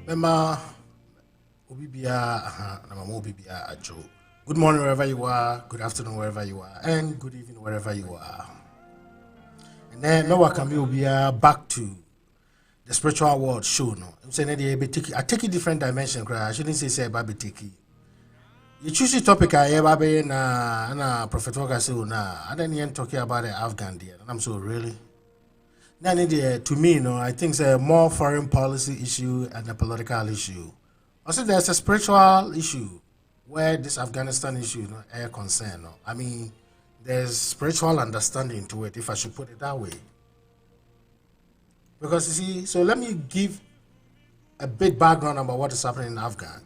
Mema Obibia Namamo Obibia Ajo. Good morning wherever you are, good afternoon wherever you are, and good evening wherever you are. And then no can be back to the spiritual world show. No, I'm saying I take a different dimension. I shouldn't say baby take it. You choose the topic I ever be na Prophet Walker say na I don't even talking about the Afghan deal. And I'm so really. Now, to me, I think it's a more foreign policy issue and a political issue. Also, there's a spiritual issue where this Afghanistan issue is concerned. I mean, there's spiritual understanding to it, if I should put it that way. Because you see, so let me give a big background about what is happening in Afghan.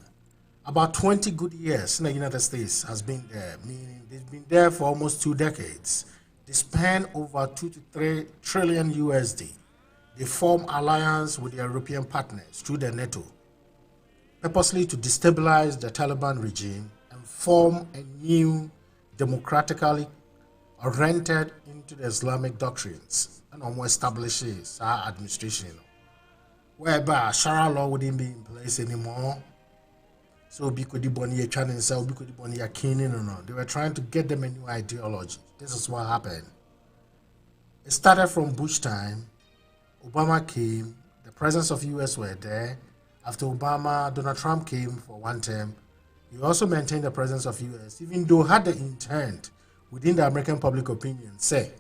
About 20 good years in the United States has been there, meaning they've been there for almost 2 decades. They spend over 2 to 3 trillion USD. They form alliance with their European partners through the NATO, purposely to destabilize the Taliban regime and form a new democratically oriented into the Islamic doctrines and almost establishes our administration, whereby Sharia law wouldn't be in place anymore. So they were trying to get them a new ideology. This is what happened. It started from Bush time. Obama came. The presence of US were there. After Obama, Donald Trump came for one term. He also maintained the presence of US, even though had the intent within the American public opinion, say,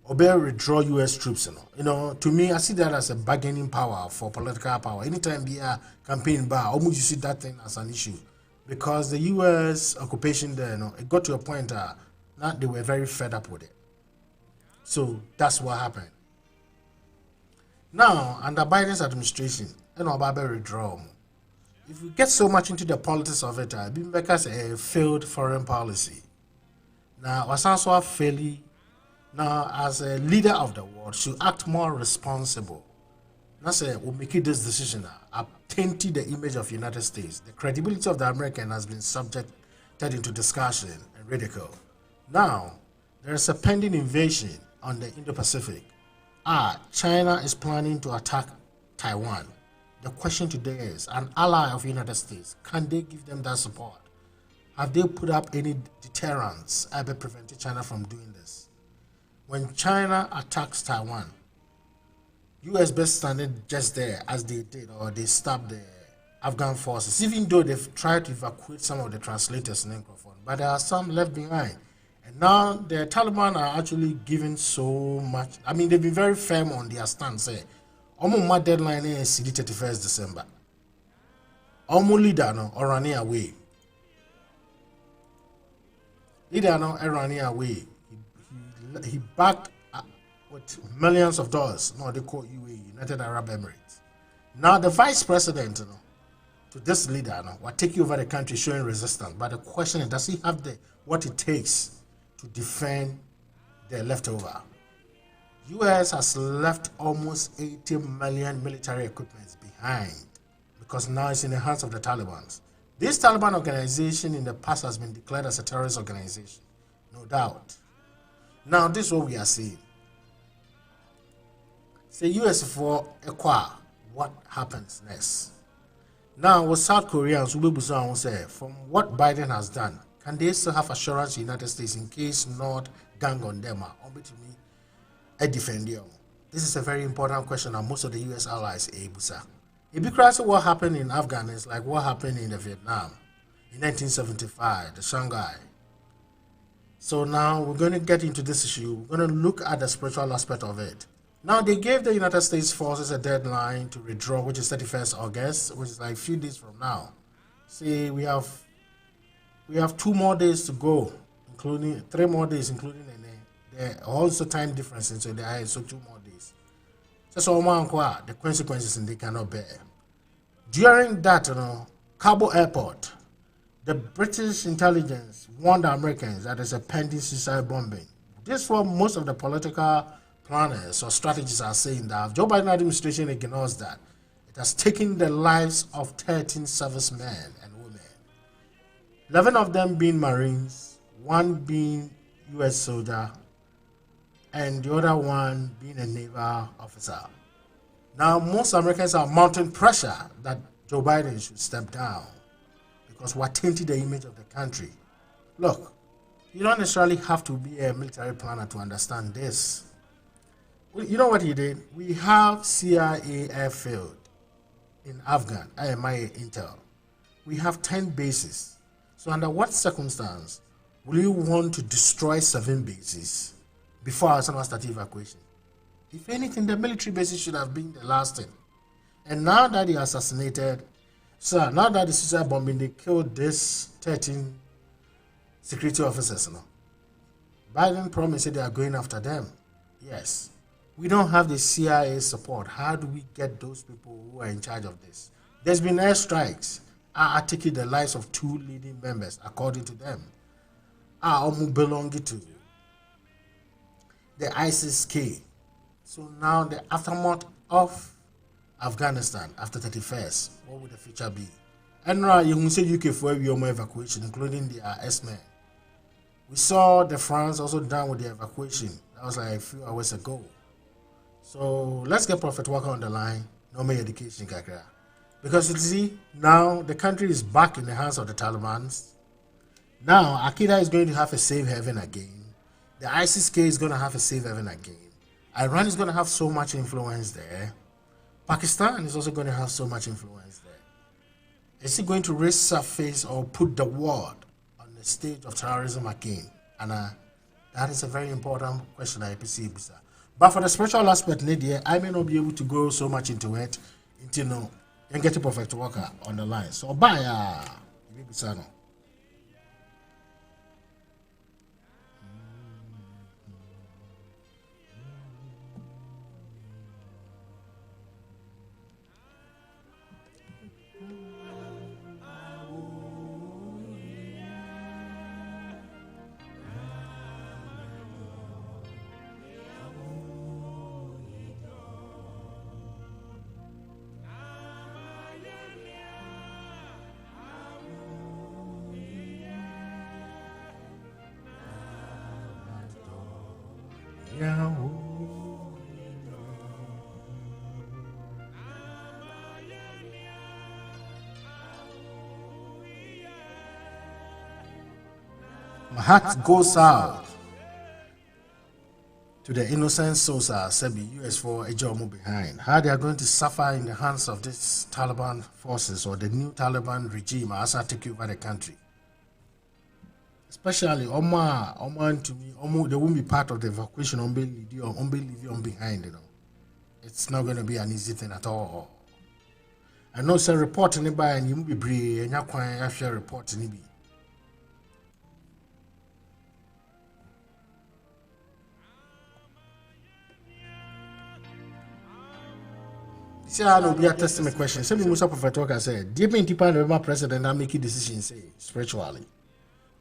Obey withdraw US troops. To me, I see that as a bargaining power for political power. Anytime be a campaign bar, almost you see that thing as an issue. Because the US occupation there, it got to a point that they were very fed up with it. So that's what happened. Now, under Biden's administration, Obama withdraw. If we get so much into the politics of it, because a failed foreign policy. Now, Wasanso fairly now as a leader of the world should act more responsible. Now say we'll make it this decision tainting the image of the United States. The credibility of the American has been subjected into discussion and ridicule. Now, there is a pending invasion on the Indo-Pacific. China is planning to attack Taiwan. The question today is, an ally of the United States, can they give them that support? Have they put up any deterrents ever preventing China from doing this? When China attacks Taiwan, US best standing just there as they did, or they stopped the Afghan forces, even though they've tried to evacuate some of the translators in Anglophone, but there are some left behind. And now the Taliban are actually giving so much. I mean, they've been very firm on their stance. Almost my deadline is 31st December. Almost leader no or running away. Leader no running away. He backed with millions of dollars. No, they call UAE, United Arab Emirates. Now the vice president, to this leader, will take over the country showing resistance. But the question is, does he have what it takes to defend the leftover? US has left almost 80 million military equipment behind because now it's in the hands of the Taliban. This Taliban organization in the past has been declared as a terrorist organization, no doubt. Now, this is what we are seeing. Say US for acquire, what happens next? Now, with South Koreans, who say, from what Biden has done, can they still have assurance in the United States in case North gang on them or between me a defend them? This is a very important question, and most of the US allies busa. Because what happened in Afghanistan is like what happened in the Vietnam in 1975, the Shanghai. So now we're going to get into this issue. We're going to look at the spiritual aspect of it. Now, they gave the United States forces a deadline to withdraw, which is 31st August, which is like a few days from now. See, we have 2 more days to go, including 3 more days, including the also time differences, so there are so 2 more days. So the consequences they cannot bear. During that, Kabul airport, the British intelligence warned the Americans that there's a pending suicide bombing. This is what most of the political planners or strategists are saying, that Joe Biden administration ignores that. It has taken the lives of 13 servicemen and women. 11 of them being Marines, 1 being US soldier, and the other one being a naval officer. Now, most Americans are mounting pressure that Joe Biden should step down because we're tainting the image of the country. Look, you don't necessarily have to be a military planner to understand this. You know what he did? We have CIA airfield in Afghan, IMIA Intel. We have 10 bases. So under what circumstance will you want to destroy 7 bases before Arsenal start evacuation? If anything, the military bases should have been the last thing. And now that he assassinated, now that the suicide bombing, they killed this 13 security officers. Biden promised that they are going after them. Yes. We don't have the CIA support. How do we get those people who are in charge of this? There's been airstrikes. Are taking the lives of 2 leading members, according to them. Almost belonging to the ISIS-K. So now the aftermath of Afghanistan after 31st, what would the future be? And now you say UK for evacuation, including the S-men. We saw the France also down with the evacuation. That was like a few hours ago. So let's get Prophet Walker on the line. No more education, Kakra. Because you see, now the country is back in the hands of the Taliban. Now Al-Qaeda is going to have a safe haven again. The ISIS-K is going to have a safe haven again. Iran is going to have so much influence there. Pakistan is also going to have so much influence there. Is it going to raise surface or put the world on the stage of terrorism again? And that is a very important question I perceive. But for the spiritual aspect, Lydia, I may not be able to go so much into it until no, you get a Prophet Walker on the line. So bye, Ibisano. My heart goes out to the innocent souls Sebi US for a job behind. How they are going to suffer in the hands of these Taliban forces or the new Taliban regime as I take over the country. Especially Omar to me, they won't be part of the evacuation on behind, you know. It's not going to be an easy thing at all. I know some report anybody and you will be brave and you share report anybody. See, I know we are testing my question. Some Musa Prophet Walker said, "Deep in Tipan, the president, and make decisions say spiritually."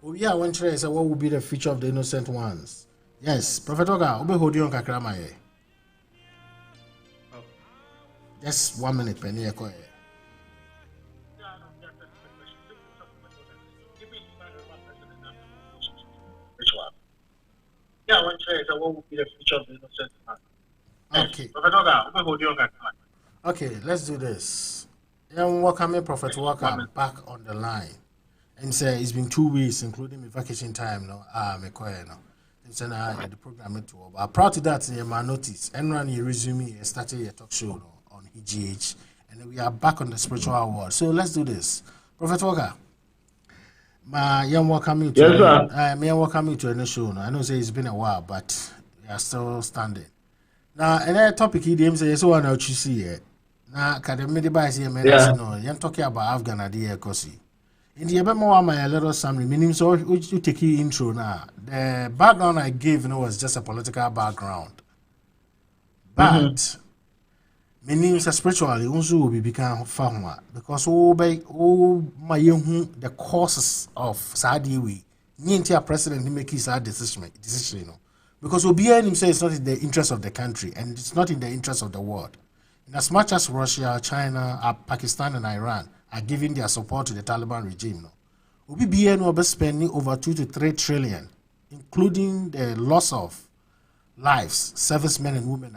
Oh yeah, one try say what will be the future of the innocent ones? Yes, Prophet Walker, obe hodi on kakrama ye. Just 1 minute, penny eko ye. Yeah, one try say what will be the future of the innocent ones? Okay. Prophet Walker, obe hodi on kakrama. Okay, let's do this. And welcome Prophet Walker back on the line. And say it's been 2 weeks, including my vacation time. No, me quiet no. And say the program to. But prior to that, my notice. And run your resume. Started your talk show on EGH, and we are back on the spiritual world. So let's do this, Prophet Walker. My young welcome to. Yes, sir. Me welcome to the show. No? I know say it's been a while, but we are still standing. Now, another topic he didn't say so. One out you see it. Now, academy device here, man. No, you're talking about Afghan idea, Kosi. In the Ebema, my little summary, meaning so you take your intro now. The background I gave was just a political background. But meaning spiritually also will become farmer because my young the causes of Sadiwi, Nintia president make his decision, you know. Because Obiya himself is not in the interest of the country and it's not in the interest of the world. In as much as Russia, China, Pakistan, and Iran are giving their support to the Taliban regime, Obiya will be spending over 2 to 3 trillion, including the loss of lives, servicemen and women,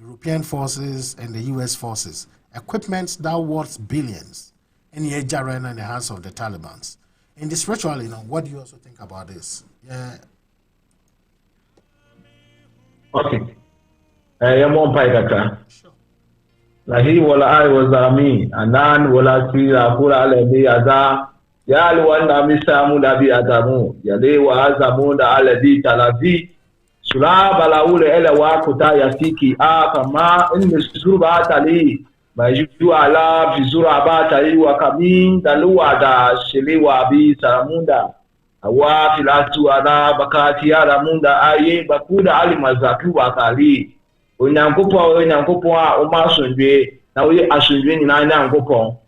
European forces and the US forces, equipment that worth billions, and yet Jaren in the hands of the Taliban. In the spiritual, what do you also think about this? Yeah. Okay. I'm on Paikaka. Sure. Lahi wala I was me, Anan wala Tira Kura Lebi Ada, Yal wanda Misamu Dabi Adamu, Yale wa Azamunda Alebi Talavi, Sulaba ule ele wakuta yasiki kama suruba tali majuju ala vizura batali wakamin daluwa da shelewa bi saramunda awa filatu ala bakati ala munda aye bakuda ali mazatu wakali onyankopo a omasonwe na oye asonwe ni na nyankopo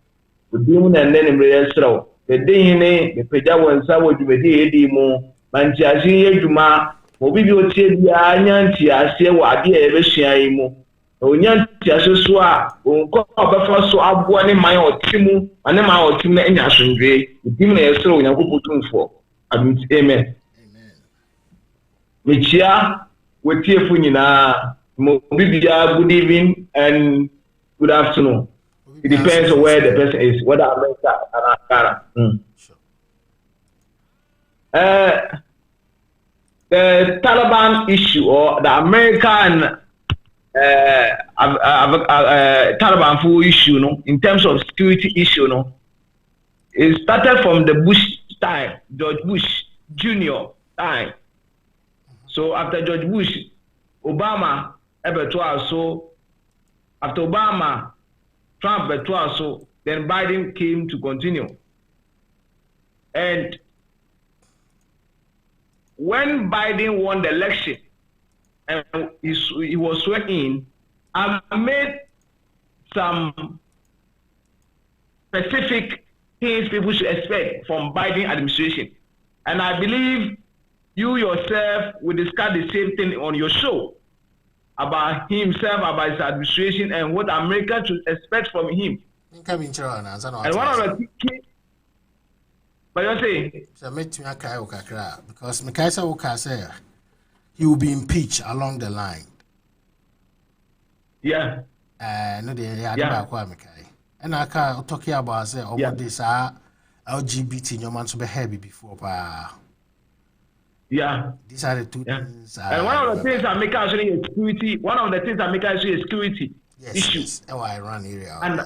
odimu na nne mre yesro bedehine bepeja wonsa wodumedi edi mu mantiaji yeduma obi bi otie bia anyanti ase wade e behia yi mu onyanti ase so a onko obefa so aboa ne man otimu ane man otimu na enya asondwe dim na yesro onyankopɔ tumfo amen amen mechia wotie fu nyina obi bia good evening and good afternoon. It depends on where the person is, whether America or Ghana. The Taliban issue or the American Taliban full issue, in terms of security issue, it started from the Bush time, George Bush Jr. time. So after George Bush, Obama, so after Obama, Trump, so then Biden came to continue. And when Biden won the election and he was sworn in, I made some specific things people should expect from Biden administration. And I believe you yourself will discuss the same thing on your show about himself, about his administration, and what America should expect from him. And one of the key, but you're saying, because Mikaisa Oka said he will be impeached along the line. Yeah. No, and I can't talk about say this LGBT no man to be heavy before. Yeah. These are the two things. And one of the things that make actually a security, one of the things that make actually a security issue. Yes. Oh, I run area. And,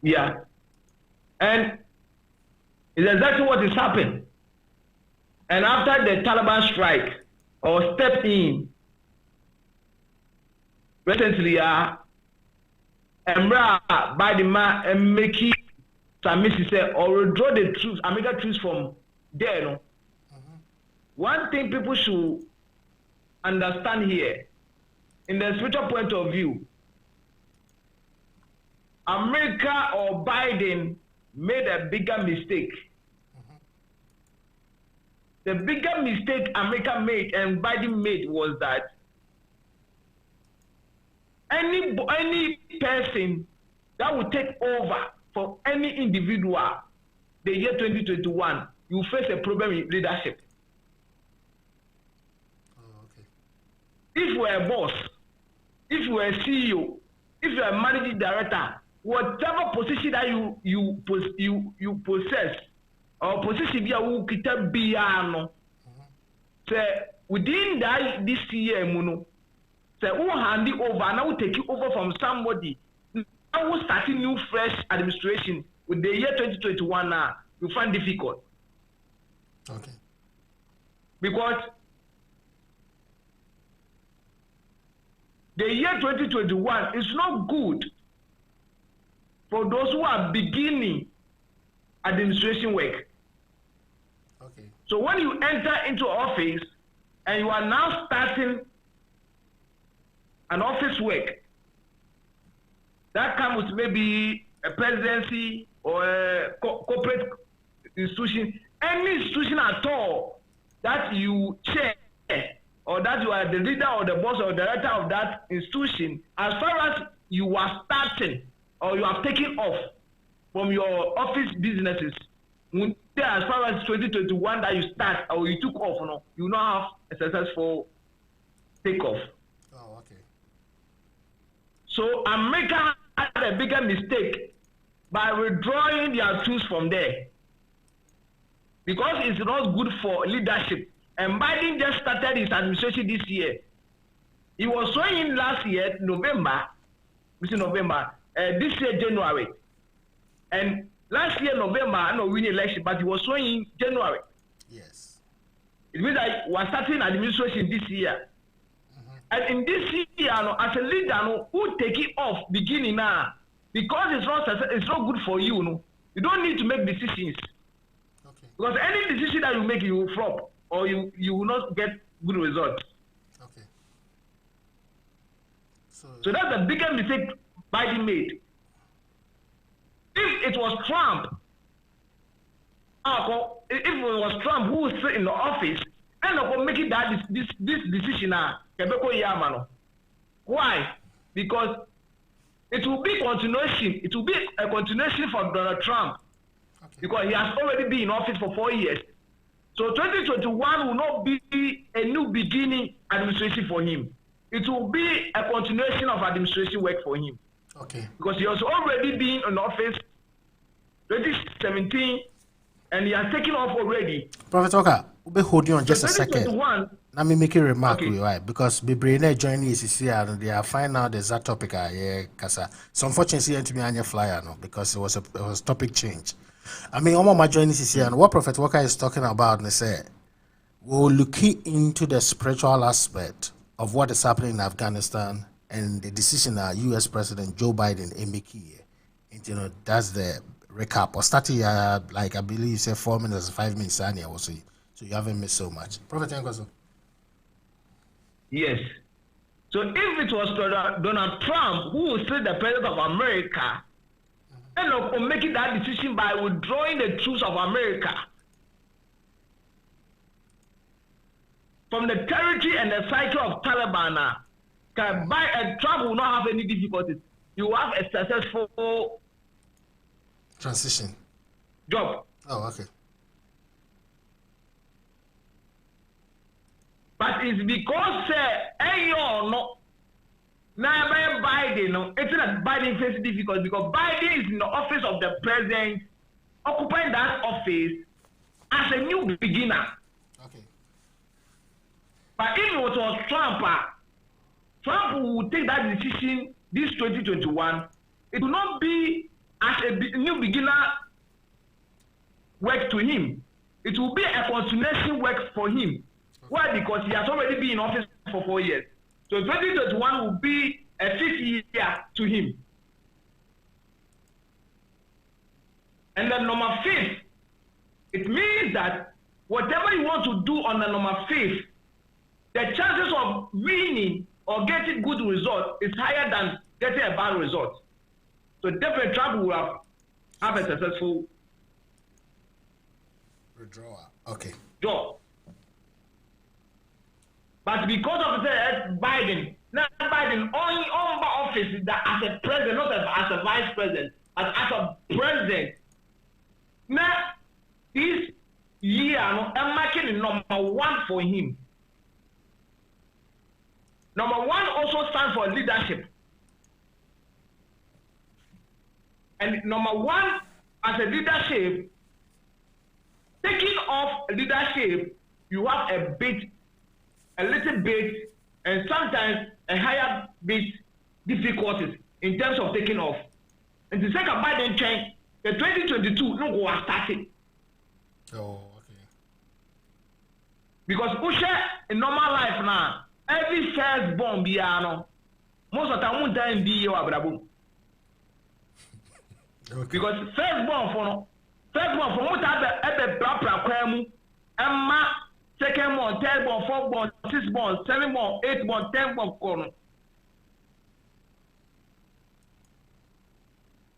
yeah. And it's exactly what is happening. And after the Taliban strike or step in, recently, Emra by the man and make it some say or withdraw the troops, American troops from there. No? One thing people should understand here, in the spiritual point of view, America or Biden made a bigger mistake. The bigger mistake America made and Biden made was that any person that will take over for any individual the year 2021, you face a problem in leadership. If you're a boss, if you're a CEO, if you're a managing director, whatever position that you possess, or position you can be say within that this year, say who hand it over, now we take it over from somebody. Now we start a new fresh administration with the year 2021 now, you find difficult. Okay. Because the year 2021 is not good for those who are beginning administration work. Okay. So when you enter into office and you are now starting an office work, that comes with maybe a presidency or a corporate institution, any institution at all that you chair, or that you are the leader or the boss or director of that institution, as far as you are starting or you have taken off from your office businesses, as far as 2021 that you start or you took off, you now have a successful takeoff. Oh, okay. So America had a bigger mistake by withdrawing their troops from there because it's not good for leadership. And Biden just started his administration this year. He was sworn in last year, November, this year, January. And last year, November, I know win election, but he was sworn in January. Yes. It means that we're starting administration this year. And in this year, as a leader, who take it off beginning now, because it's not good for you. You don't need to make decisions. Okay. Because any decision that you make, you will flop or you will not get good results. Okay. So that's the biggest mistake Biden made. If it was Trump, who would sit in the office and making this decision now, why? Because it will be continuation. It will be a continuation for Donald Trump. Okay. Because he has already been in office for 4 years. So 2021 will not be a new beginning administration for him. It will be a continuation of administration work for him. Okay. Because he has already been in office 2017 and he has taken off already. Prophet Walker, we'll be holding on just So a second. Let me make a remark, Okay. right? Because Bibrene joining ECC and they are finding out the exact topic. Kasa. So unfortunately, to me, I'm a flyer no, because it was topic change. I mean, my joining ECC and what Prophet Walker is talking about, they say we'll look into the spiritual aspect of what is happening in Afghanistan and the decision that U.S. President Joe Biden make here. And that's the recap. Or starting like I believe you said 4 minutes, 5 minutes, so you haven't missed so much. Prophet Nkoso. Yes. So if it was Donald Trump who was still the president of America, and making that decision by withdrawing the troops of America from the territory and the cycle of Taliban, Trump will not have any difficulties. You will have a successful transition job. Oh, okay. But it's because now Biden, it's not Biden facing difficulty because Biden is in the office of the president, occupying that office as a new beginner. Okay. But if it was Trump, Trump will take that decision this 2021. It will not be as a new beginner work to him. It will be a continuation work for him. Why? Because he has already been in office for 4 years. So 2021 will be a 5th year to him. And then number 5, it means that whatever you want to do on the number 5, the chances of winning or getting good results is higher than getting a bad result. So definitely Trump will have a successful withdrawal. Okay. Job. But because of the Biden, now Biden only on the office that as a president, not as a vice president, as a president. Now this year, I'm making number 1 for him. Number 1 also stands for leadership. And number 1 as a leadership, taking off leadership, you have a little bit, and sometimes a higher bit difficulties in terms of taking off. And the second Biden change, the 2022 no go started. Oh, okay. Because in normal life now, every firstborn biano, most of the time be your abrabo. Because firstborn for what have a Emma, second born, third born, fourth born, sixth born, seventh born, eighth born, 10th born.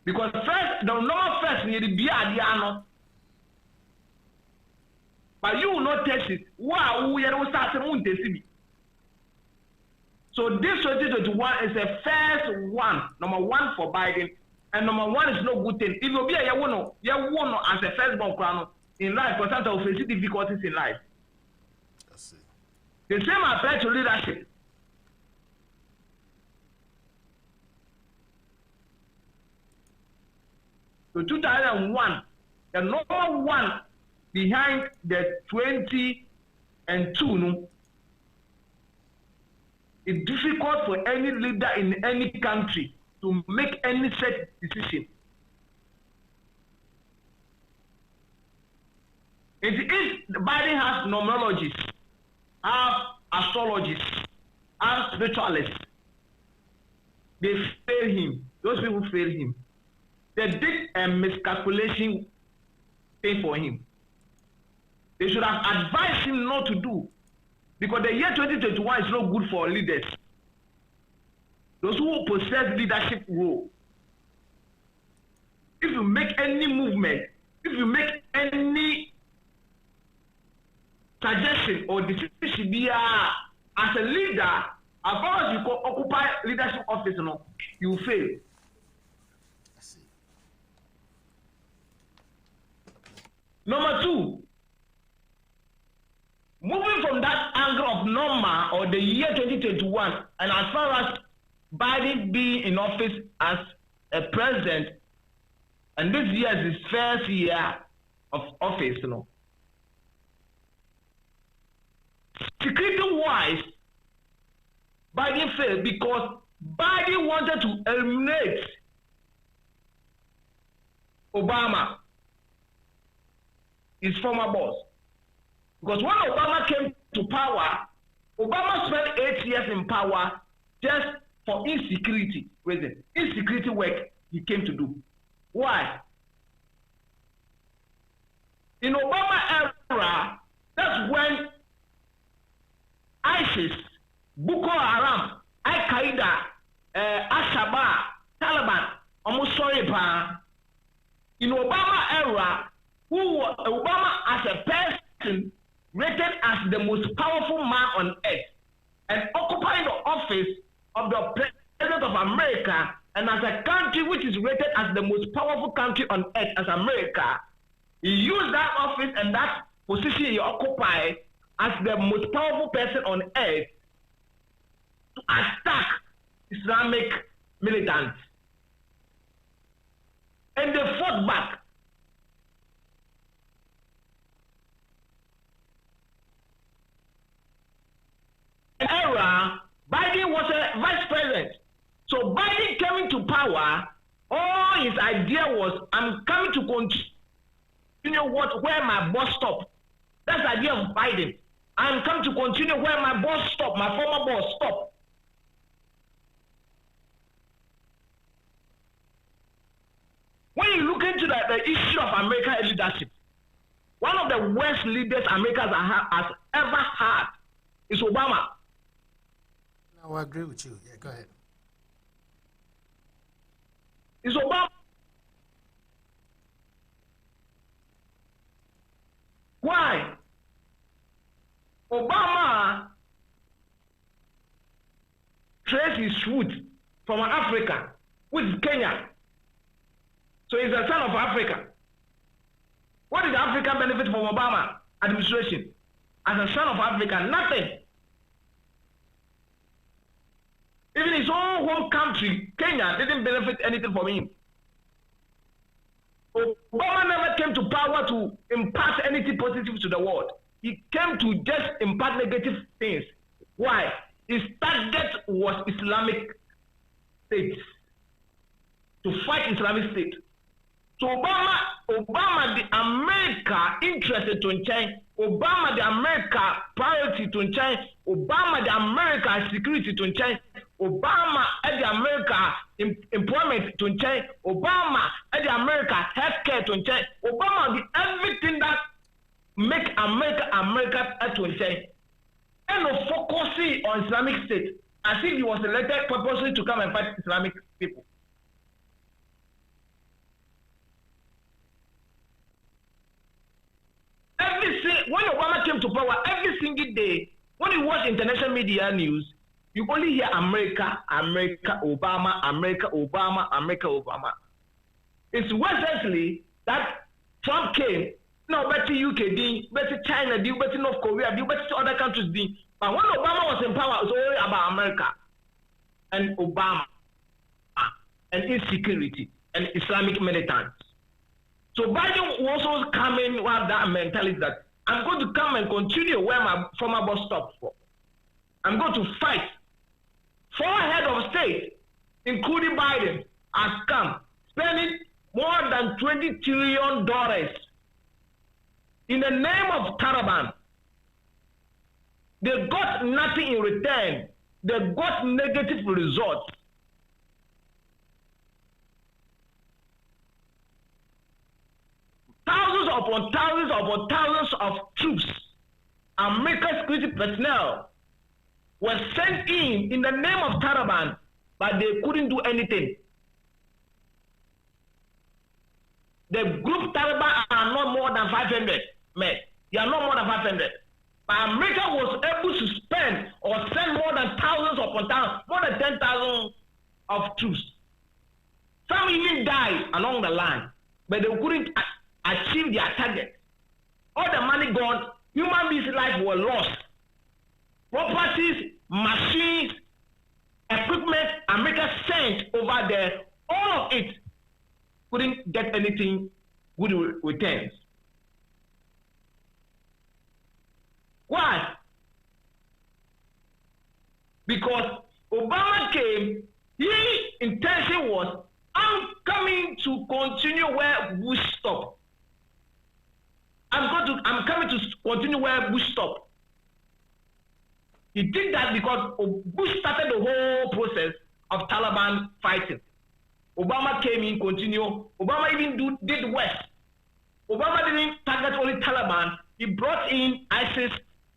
Because first, the normal first need to be a but you will not test it. Wow, we are starting on this. So this 2021 is the first one, number 1 for Biden, and number 1 is no good thing. It will be a one as a firstborn crown in life, because sometimes we face difficulties in life. The same applies to leadership. So 2001, the number one behind the 20 and 2, no, it's difficult for any leader in any country to make any such decision. It is Biden has numerologists, have astrologists, have spiritualists. They fail him. Those people fail him. They did a miscalculation thing for him. They should have advised him not to do, because the year 2021 is not good for leaders. Those who possess leadership role. If you make any movement, if you make any suggestion or decision as a leader, as far as you occupy leadership office, no, you fail. Number 2, moving from that angle of normal or the year 2021, and as far as Biden being in office as a president, and this year is his first year of office, you know. Security-wise, Biden failed because Biden wanted to eliminate Obama, his former boss. Because when Obama came to power, Obama spent 8 years in power just for insecurity reason. Insecurity work he came to do. Why? In Obama era, that's when ISIS, Boko Haram, Al-Qaeda, Al-Shabaab, Taliban, almost sorry, in Obama era, Obama as a person rated as the most powerful man on earth and occupying the office of the President of America, and as a country which is rated as the most powerful country on earth as America, he used that office and that position he occupied as the most powerful person on earth to attack Islamic militants. And they fought back. Era, Biden was a vice president. So Biden coming to power, all his idea was, I'm coming to continue where my boss stopped. That's the idea of Biden. I'm coming to continue where my boss stopped, my former boss stopped. When you look into the issue of American leadership, one of the worst leaders America has ever had is Obama. No, I agree with you. Yeah, go ahead. It's Obama. Why? Obama traced his root from Africa, which is Kenya. So he's a son of Africa. What did Africa benefit from Obama administration? As a son of Africa, nothing. Even his own home country, Kenya, didn't benefit anything from him. Obama never came to power to impart anything positive to the world. He came to just impart negative things. Why? His target was Islamic State. To fight Islamic State. So Obama the America interested to change. Obama the America priority to change. Obama the America security to change. Obama the America employment to change. Obama the America healthcare to change. Obama the everything that make America to change. And of focusing on Islamic State as if he was elected purposely to come and fight Islamic people. When Obama came to power, every single day, when you watch international media news, you only hear America, America, Obama, America, Obama, America, Obama. It's recently that Trump came, now better UK, better China, better North Korea, better other countries. But when Obama was in power, it was only about America and Obama and insecurity and Islamic militants. So Biden also come in with that mentality that I'm going to come and continue where my former boss stopped for. I'm going to fight. 4 heads of state, including Biden, has come, spending more than $20 trillion in the name of Taliban. They got nothing in return. They got negative results. Thousands of troops, American security personnel, were sent in the name of Taliban, but they couldn't do anything. The group Taliban are not more than 500 men. They are not more than 500. But America was able to spend or send more than thousands upon thousands, more than 10,000 of troops. Some even died along the line, but they couldn't achieve their target. All the money gone, human beings' life were lost. Properties, machines, equipment, America sent over there, all of it couldn't get anything good returns. Why? Because Obama came, his intention was, I'm coming to continue where Bush stopped. I'm coming to continue where Bush stopped. He did that because Bush started the whole process of Taliban fighting. Obama came in, continue. Obama even did worse. Obama didn't target only Taliban. He brought in ISIS,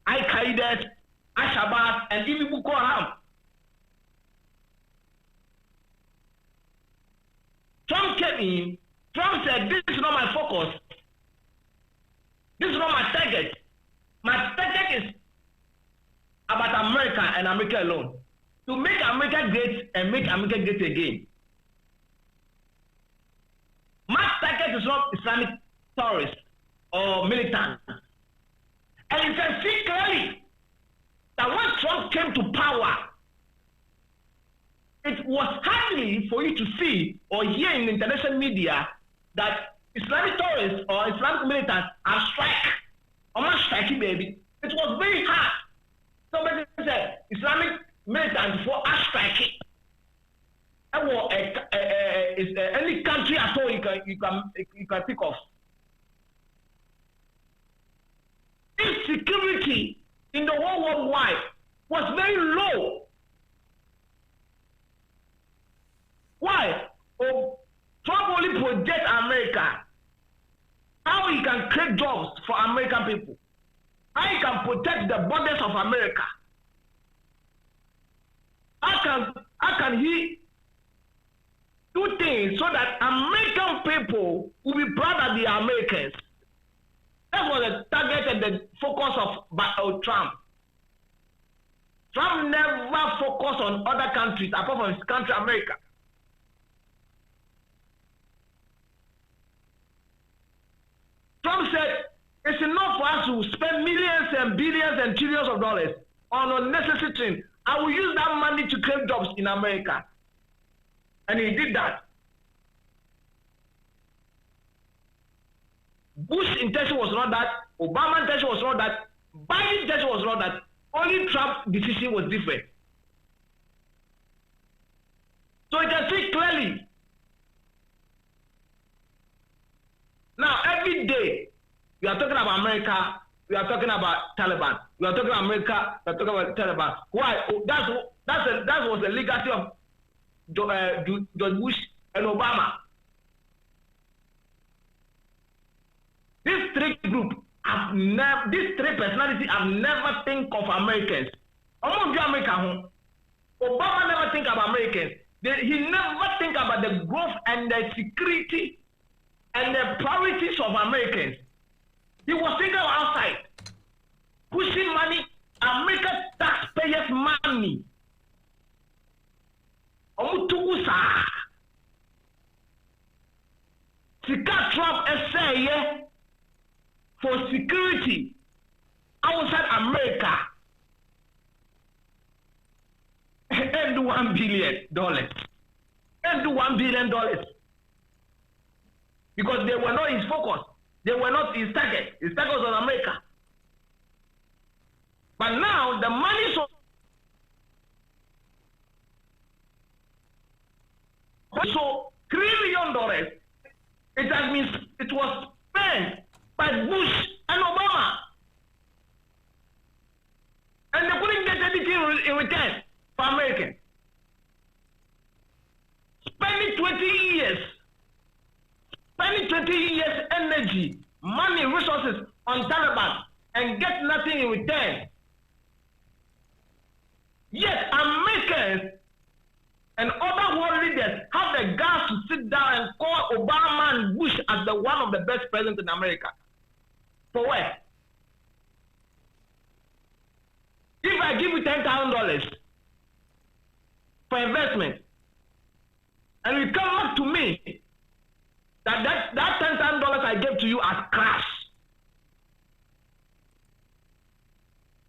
Al-Qaeda, Al-Shabaab, and even Boko Haram. Trump came in. Trump said, this is not my focus. This is not my target. My target is about America and America alone. To make America great and make America great again. My target is not Islamic terrorists or militants. And you can see clearly that when Trump came to power, it was hardly for you to see or hear in the international media that Islamic terrorists or Islamic militants are striking. Or not striking, baby. It was very hard. Somebody said Islamic militants for are striking. Any country at all you can think of. Insecurity in the whole worldwide was very low. Why? Trump only projects America. How he can create jobs for American people. How he can protect the borders of America. How can he do things so that American people will be proud of the Americans? That was the target and the focus of Trump. Trump never focused on other countries apart from his country, America. Trump said it's enough for us to spend millions and billions and trillions of dollars on unnecessary things. I will use that money to create jobs in America. And he did that. Bush's intention was not that. Obama's intention was not that. Biden's intention was not that. Only Trump's decision was different. So you can see clearly. Now, every day, we are talking about America, we are talking about Taliban. We are talking about America, we are talking about Taliban. Why? That was the legacy of George Bush and Obama. These three groups these three personalities have never think of Americans. Obama never think about Americans. He never think about the growth and the security and the priorities of Americans. He was thinking outside, pushing money, American taxpayers' money. Sika Trump essay for security outside America and $1 billion. And $1 billion. because they were not his focus. They were not his target. His target was on America. But now the money so $3 billion. It was spent by Bush and Obama, and they couldn't get anything in return for Americans. Spending 20 years energy, money, resources on Taliban and get nothing in return. Yet Americans and other world leaders have the guts to sit down and call Obama and Bush as the one of the best presidents in America. For what? If I give you $10,000 for investment, and you come back to me that $10,000 I gave to you as cash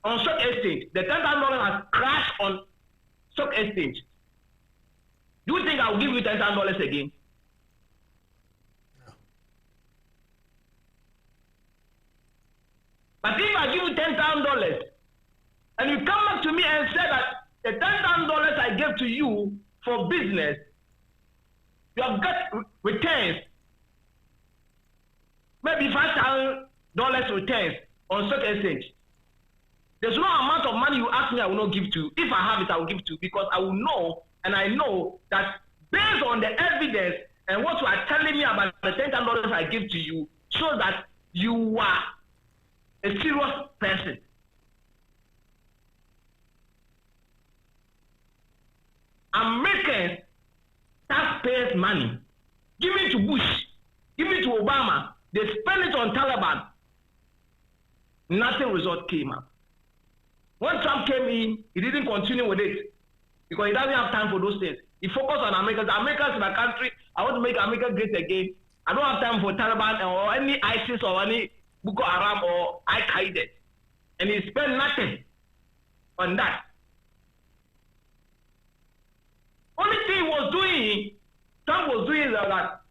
on stock exchange, the $10,000 has crashed on stock exchange. Do you think I'll give you $10,000 again? No. But if I give you $10,000 and you come back to me and say that the $10,000 I gave to you for business, you have got returns, maybe $5,000 returns on stock exchange. There's no amount of money you ask me I will not give to you. If I have it, I will give to you, because I will know, and I know that based on the evidence and what you are telling me about the $10,000 I give to you, shows that you are a serious person. Americans, taxpayers' money, give it to Bush, give it to Obama, they spend it on Taliban. Nothing result came up. When Trump came in, he didn't continue with it because he doesn't have time for those things. He focused on Americans. Americans in my country, I want to make America great again. I don't have time for Taliban or any ISIS or any Boko Haram or Al-Qaeda. And he spent nothing on that. Only thing he was doing, Trump was doing is that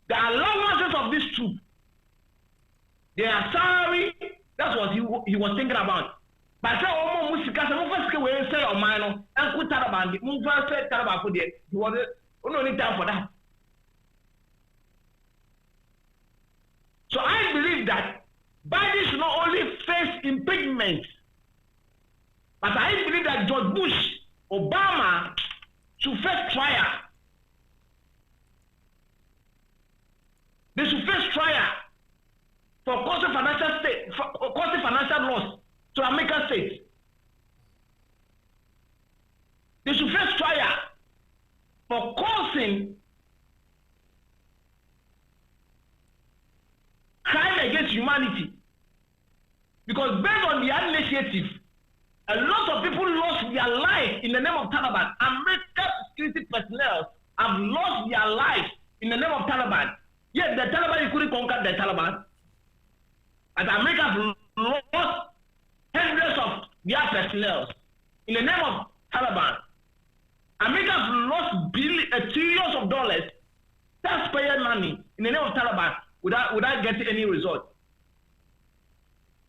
the allowances of this troop, their salary, that's what he was thinking about. But I said, Musika, some of us can say on mine and put Taliban, move first, Taliban for the, he was no need time for that. So I believe that Biden should not only face impeachment, but I believe that George Bush, Obama, should face trial. They should face trial for causing financial loss to American states. They should face trial for causing crime against humanity. Because based on the initiative, a lot of people lost their life in the name of Taliban. American security personnel have lost their life in the name of Taliban. Yet the Taliban couldn't conquer the Taliban. And America has lost hundreds of their personnel in the name of Taliban. America has lost trillions of dollars, taxpayer money in the name of Taliban without getting any result.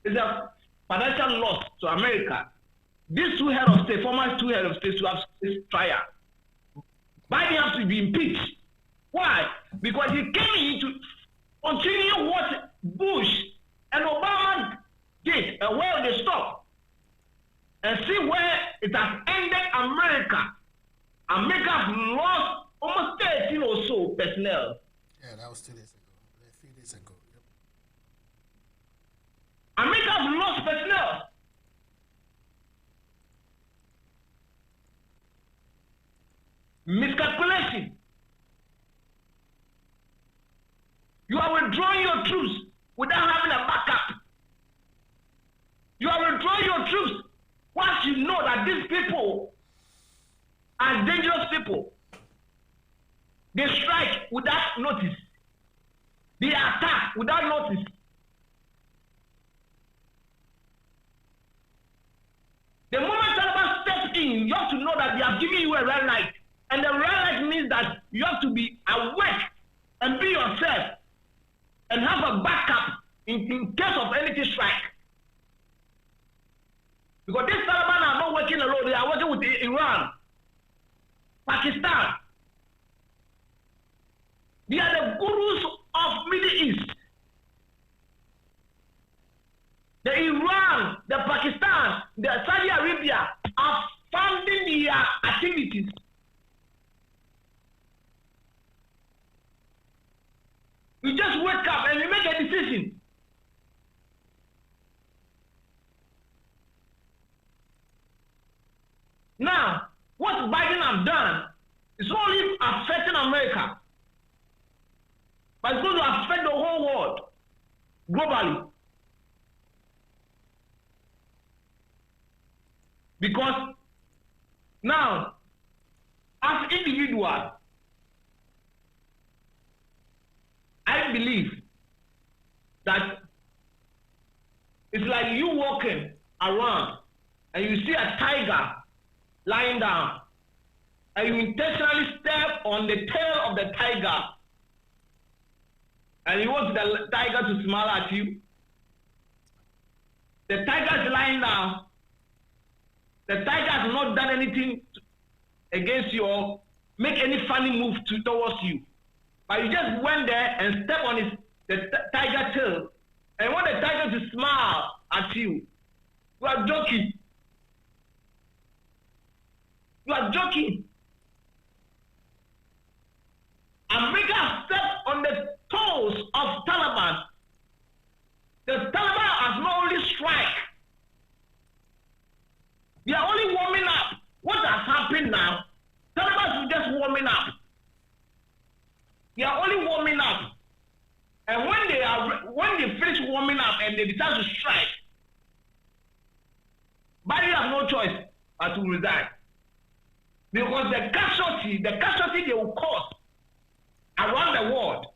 It's a financial loss to America. These two head of state, former two head of state, to have this trial. Biden has to be impeached. Why? Because he came in to continue what Bush and Obama did and where they stopped, and see where it has ended America. America has lost almost 13 or so personnel. Yeah, that was 2 days ago. A few days ago. Yep. America has lost personnel. Miscalculation. You are withdrawing your troops without having a backup. You are withdrawing your troops once you know that these people are dangerous people. They strike without notice. They attack without notice. The moment Taliban steps in, you have to know that they are giving you a red light. And the red light means that you have to be awake and be yourself. and have a backup in case of anything strike. Because these Taliban are not working alone, they are working with Iran, Pakistan. They are the gurus of Middle East. The Iran, the Pakistan, the Saudi Arabia are funding their activities. You just wake up and you make a decision. Now, what Biden has done is only affecting America, but it's going to affect the whole world globally. Because now, as individuals, I believe that it's like you walking around and you see a tiger lying down and you intentionally step on the tail of the tiger and you want the tiger to smile at you. The tiger is lying down. The tiger has not done anything against you or make any funny move towards you. But you just went there and stepped on the tiger tail and want the tiger to smile at you. You are joking. You are joking. America stepped on the toes of Taliban. The Taliban has not only strike. They are only warming up. What has happened now? Taliban is just warming up. They are only warming up. And when they finish warming up and they decide to strike, Biden has no choice but to resign. Because the casualty they will cause around the world,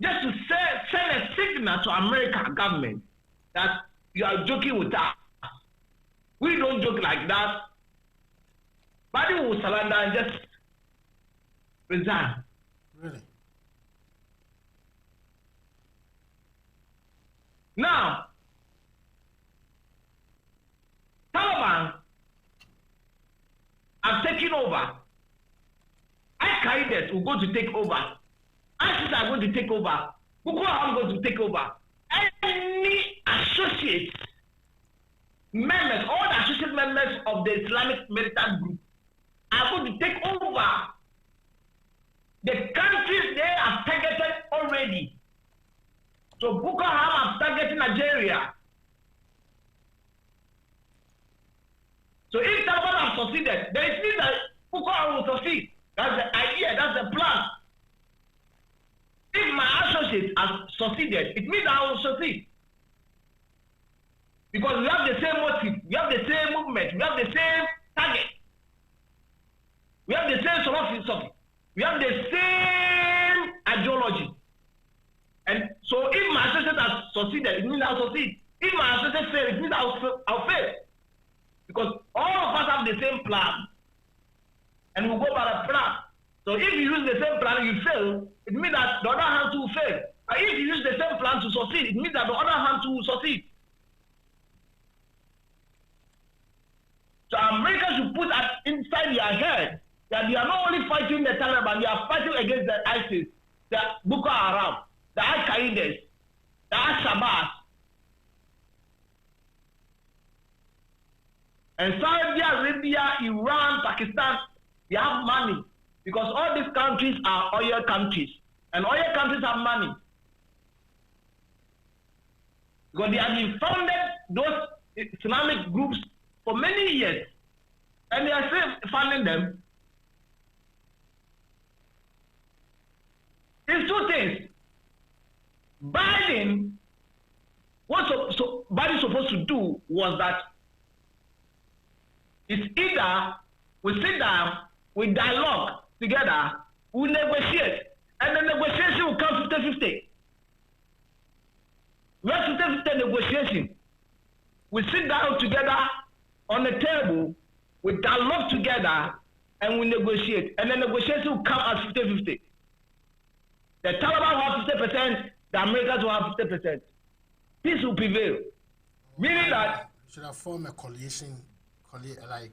just to send a signal to American government that you are joking with us. We don't joke like that. Biden will surrender and just resign. Really? Now, Taliban have taken over. Al-Qaeda will go to take over. ISIS are going to take over. Boko Haram is going to take over. Any associates, members, all the associate members of the Islamic militant group are going to take over the countries they have targeted already. So Boko Haram have targeted Nigeria. So if Taliban have succeeded, then it means that Boko Haram will succeed. That's the idea, that's the plan. If my associates have succeeded, it means I will succeed. Because we have the same motive, we have the same movement, we have the same target. We have the same philosophy, we have the same ideology. And so if my associate has succeeded, it means I'll succeed. If my associate fails, it means I'll fail. Because all of us have the same plan. And we go by the plan. So if you use the same plan and you fail, it means that the other hand too will fail. And if you use the same plan to succeed, it means that the other hand too will succeed. So America should put that inside their head that they are not only fighting the Taliban, they are fighting against the ISIS, the Boko Haram, the Al-Qaeda, the Al-Shabaab. And Saudi Arabia, Iran, Pakistan, they have money. Because all these countries are oil countries. And oil countries have money. Because they have been founded, those Islamic groups, for many years. And they are still funding them. It's two things. Biden, what Biden supposed to do was that it's either we sit down, we dialogue together, we negotiate, and the negotiation will come 50-50. We have 50-50 negotiation. We sit down together on the table, we dialogue together, and we negotiate. And the negotiation will come at 50-50. The Taliban will have 50%, the Americans will have 50%. Peace will prevail. Meaning that should have formed a coalition, like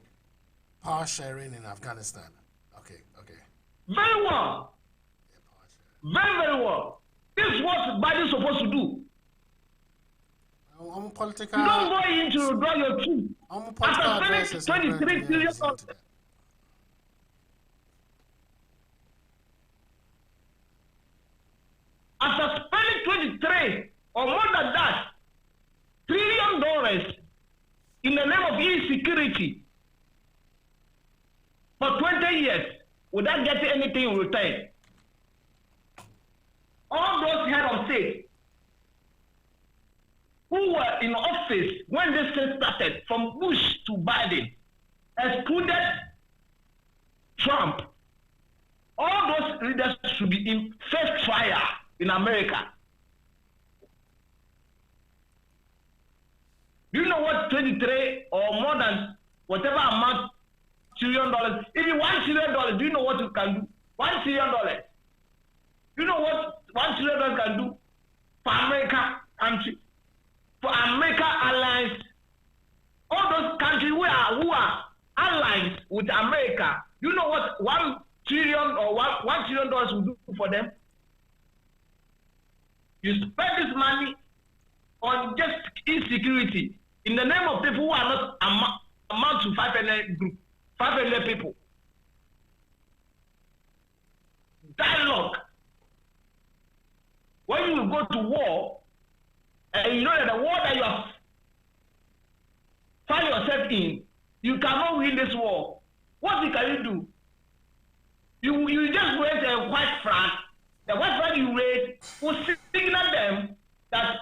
power sharing in Afghanistan. Okay. Very well. Yeah, power sharing. Very well. This is what Biden is supposed to do. I'm political. You don't go in to draw your truth. After spending $23 trillion. After spending 23 or more than that $1 trillion in the name of insecurity for 20 years without getting anything in return. All those head of state who were in office when this thing started, from Bush to Biden, excluded Trump, all those leaders should be in first trial in America. Do you know what 23 or more than whatever amount $1 trillion, even $1 trillion, do you know what it can do? $1 trillion. Do you know what $1 trillion can do for America country? For America allies, all those countries who are allies with America, you know what $1 trillion or $1 trillion will do for them? You spend this money on just insecurity in the name of people who are not amount to 500 group, 500 people. Dialogue. When you go to war, and you know that the war that you have found yourself in, you cannot win this war. What can you do? You just raise a white flag. The white flag you raise will signal them that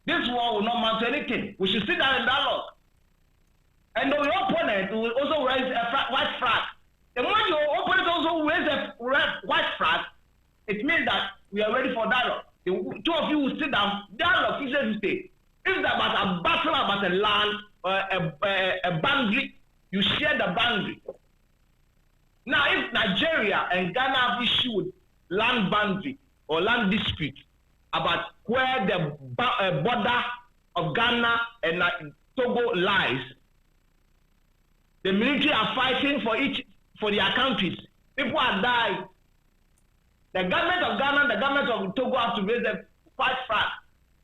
this war will not amount to anything. We should sit down and dialogue. And your opponent will also raise a white flag. The moment your opponent also raise a white flag, it means that we are ready for dialogue. The two of you will sit down, dialogue, if it's about a battle, about a land, a boundary, you share the boundary. Now, if Nigeria and Ghana have issue with land boundary or land dispute about where the border of Ghana and Togo lies, the military are fighting for their countries. People are dying. The government of Ghana and the government of Togo have to raise a fight flag.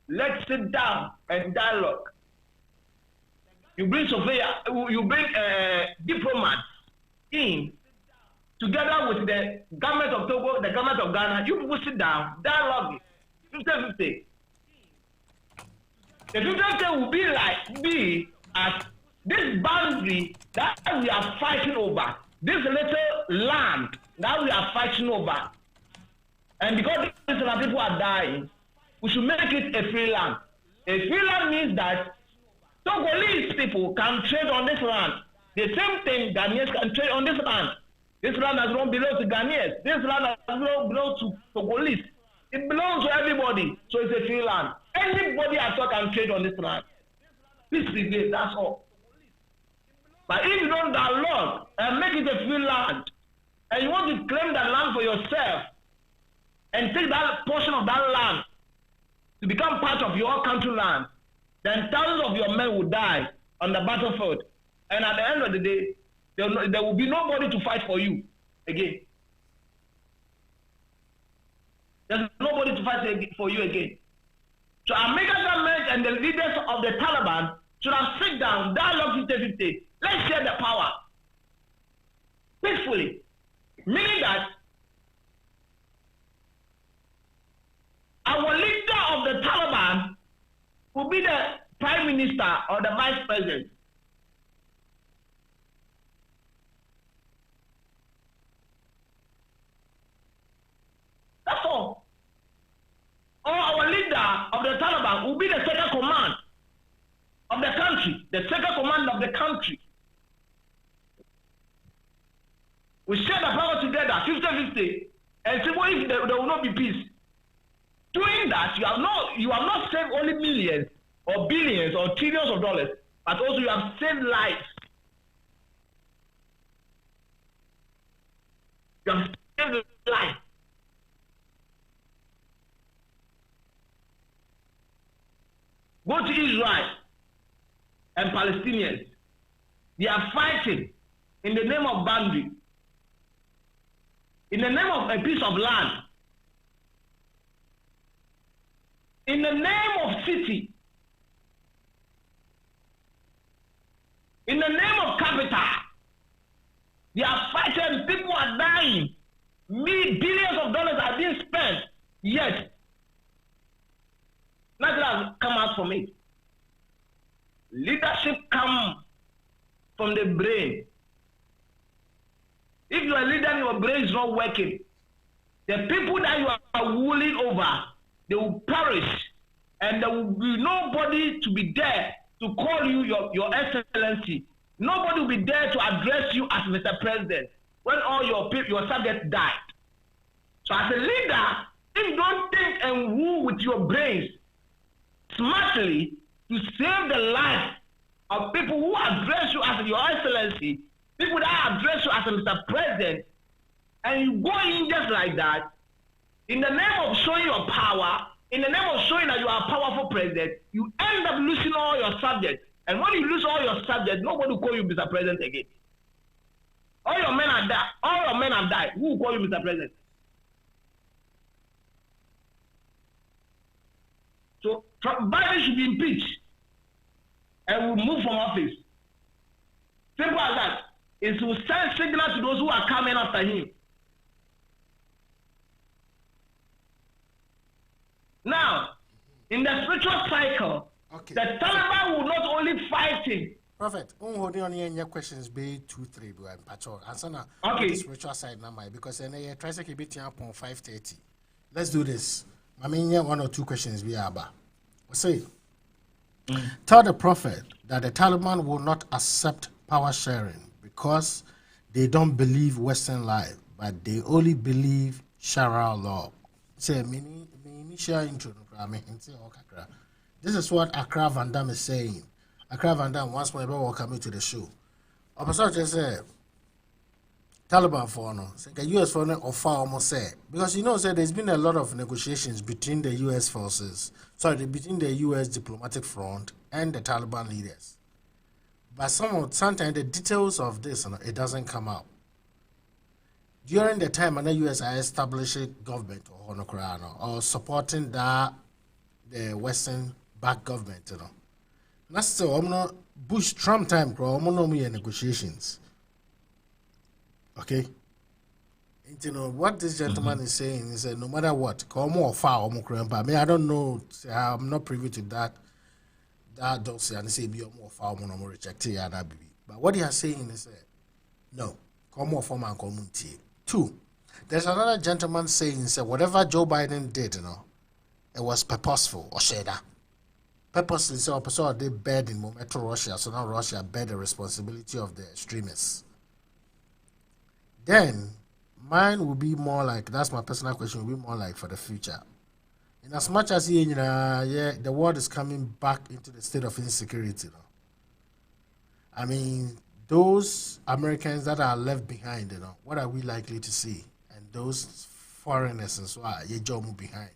Let's sit down and dialogue. You bring surveyor, you bring diplomats in together with the government of Togo, the government of Ghana. You people sit down, dialogue. 50-50. The 50-50 will be as this boundary that we are fighting over, this little land that we are fighting over. And because these people are dying, we should make it a free land. A free land means that Togolese people can trade on this land. The same thing Ghanaians can trade on this land. This land does not belong to Ghanaians. This land does not belong to Togolese. It belongs to everybody. So it's a free land. Anybody at all can trade on this land. Peace prevail, that's all. But if you don't dialogue and make it a free land, and you want to claim that land for yourself, and take that portion of that land to become part of your country land, then thousands of your men will die on the battlefield. And at the end of the day, there will be nobody to fight for you again. There's nobody to fight for you again. So American government and the leaders of the Taliban should have sit down, dialogue 50-50. Let's share the power peacefully. Meaning that our leader of the Taliban will be the prime minister or the vice president. That's all. Or our leader of the Taliban will be the second command of the country, the second command of the country. We share the power together, 50-50, and see what if there will not be peace. Doing that, you have not saved only millions or billions or trillions of dollars, but also you have saved lives. You have saved life. Go to Israel and Palestinians. They are fighting in the name of boundary, in the name of a piece of land, in the name of city, in the name of capital. They are fighting, people are dying. Billions of dollars are being spent, yet nothing has come out from it. Leadership comes from the brain. If you are a leader and your brain is not working, the people that you are ruling over, they will perish, and there will be nobody to be there to call you your excellency. Nobody will be there to address you as Mr. President when all your subjects die. So as a leader, if you don't think and rule with your brains smartly to save the life of people who address you as your excellency, people that address you as a Mr. President, and you go in just like that, in the name of showing your power, in the name of showing that you are a powerful president, you end up losing all your subjects. And when you lose all your subjects, nobody will call you Mr. President again. All your men have died. All your men have died. Who will call you Mr. President? So Biden should be impeached and will move from office. Simple as that. It will send signal to those who are coming after him. Now, in the spiritual cycle, okay, the Taliban will not only fight him. Prophet, holding on your questions be 2-3 be and patrol. Answer now. Okay. The spiritual side now, because then I try to keep it upon 5:30. Let's do this. I mean, yeah, 1 or 2 questions we are. Say, tell the prophet that the Taliban will not accept power sharing because they don't believe Western life, but they only believe Sharia law. Say, mini initial intro. This is what Accra Van Dam is saying. Accra Van Dam, once more, welcome to the show. Opposite just said, Taliban for no, the US for no, or far almost say, because you know, said there's been a lot of negotiations between the US forces, between the US diplomatic front and the Taliban leaders. But sometimes the details of this, it doesn't come out. During the time when the US are establishing government or supporting that the Western back government, that's still Bush Trump time, negotiations. Okay, what this gentleman is saying is that no matter what, come or far or I mean, I don't know. I'm not privy to that. That don't say and say be more far or reject it. But what he is saying is that no, come or form and community. 2, there's another gentleman saying that whatever Joe Biden did, it was purposeful or shada. Purposely, so they bed in Metro Russia, so now Russia bear the responsibility of the extremists. Then mine will be more like, that's my personal question, will be more like for the future. In as much as the world is coming back into the state of insecurity. I mean, those Americans that are left behind, what are we likely to see? And those foreigners as well, job behind,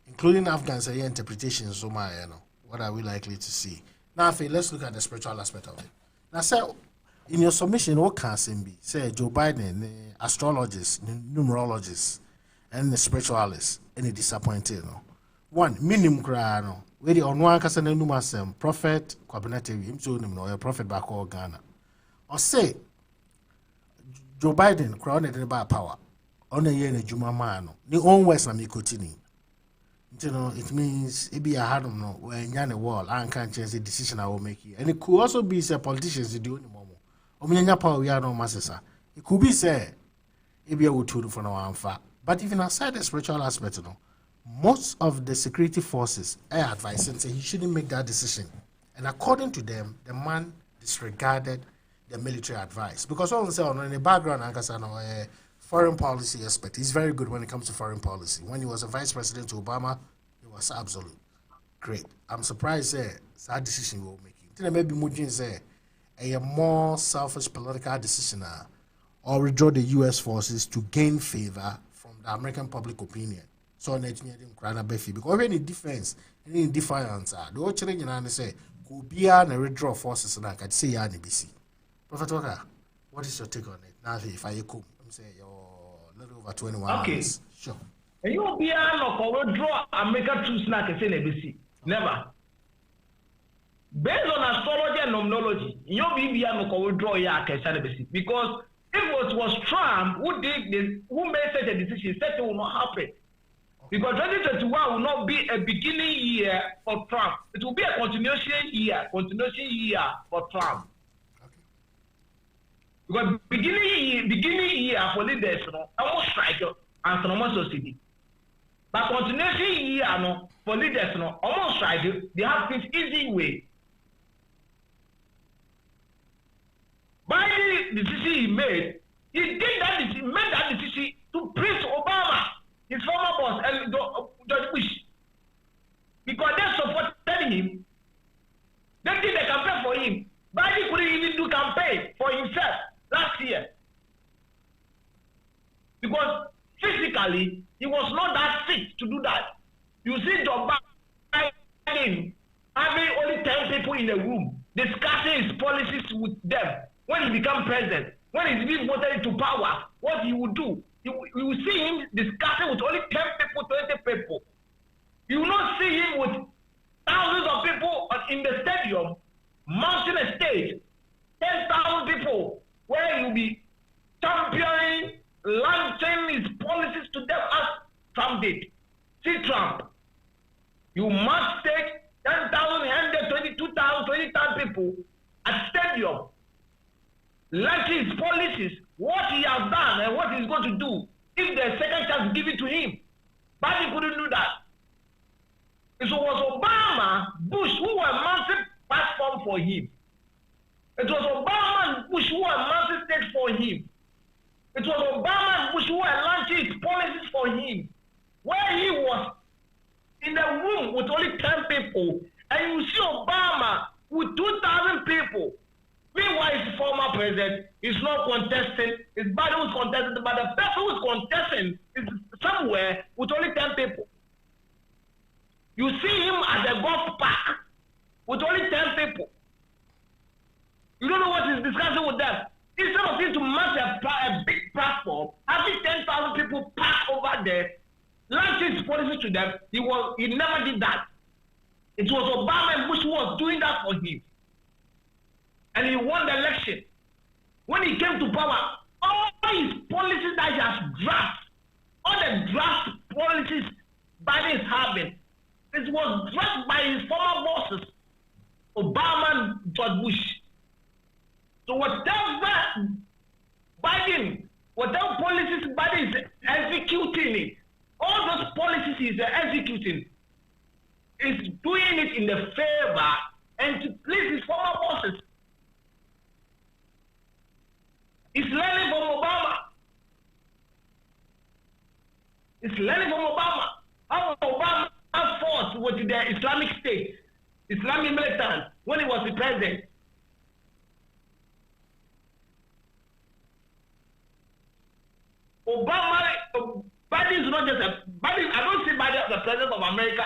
including Afghans, interpretations, so what are we likely to see? Now, let's look at the spiritual aspect of it. Now, sir, in your submission, what can it be? Say Joe Biden, the astrologist, the numerologist, and the spiritualist, any disappointed? One, minimum cry, where the on one person numasem, prophet, Kwabinete, him so a prophet back or Ghana. Or say Joe Biden crowned by power, on a year in a Juma man, the own West Amikotini. It means it be a hard no when you're in a wall, I can't change the decision I will make here. And it could also be say politicians do any more. Power we are no master. It could be say it be a wood for no one. But even outside the spiritual aspect, most of the security forces are advising say he shouldn't make that decision. And according to them, the man disregarded the military advice. Because all say in the background, a foreign policy aspect. He's very good when it comes to foreign policy. When he was a vice president to Obama, it was absolute great. I'm surprised that decision he will make. Maybe Mujin say a more selfish political decision or withdraw the US forces to gain favor from the American public opinion. So because when in defense, in defiance. The whole challenge and say, could be an withdraw forces and I can say an ABC. Prophet Walker, what is your take on it? Now, if I come, I'm saying you're a little over 21 okay. minutes. Sure. And you be an or withdraw and make a true snack and say ABC. Never. Based on astrology and numerology, you be an or withdraw ya can say ABC. Because if it was Trump who did this, who made such a decision, such will not happen. Because 2021 will not be a beginning year for Trump. It will be a continuation year for Trump. Okay. Because beginning year for leaders, almost strike and some society. But continuation year for leaders, almost strike. They have this easy way. By the decision he made that decision to praise Obama, his former boss, and George Bush. Because they supported him. They did a campaign for him. Biden couldn't even do campaign for himself last year. Because physically, he was not that fit to do that. You see Joe Biden having only 10 people in the room, discussing his policies with them. When he becomes president, when he's being voted into power, what he will do. You will see him discussing with only 10 people, 20 people. You will not see him with thousands of people in the stadium, mounting a stage, 10,000 people, where he will be championing, launching his policies to them as Trump did. See Trump. You must take 10,000, 100, 22,000, 20,000 people at stadium, launching his policies, what he has done and what he's going to do if the second chance given to him. But he couldn't do that. It was Obama, Bush who were mounting platform for him. It was Obama and Bush who were mounting stage for him. It was Obama and Bush who were launching his policies for him. Where he was in the room with only 10 people, and you see Obama with 2,000 people. Meanwhile, his former president is not contesting, his body was contesting, but the person who is contesting is somewhere with only 10 people. You see him at the golf park with only 10 people. You don't know what he's discussing with them. Instead of him to mount a big platform, having 10,000 people pass over there, launching his policies to them, he never did that. It was Obama and Bush who was doing that for him. And he won the election. When he came to power, all his policies that he has drafted, all the draft policies Biden is having, it was drafted by his former bosses, Obama and George Bush. So whatever policies Biden is executing, all those policies he's executing, is doing it in the favor and to please his former bosses. It's learning from Obama. It's learning from Obama. How Obama fought with the Islamic State, Islamic militants, when he was the president. Biden is not just Biden. I don't see Biden as the president of America.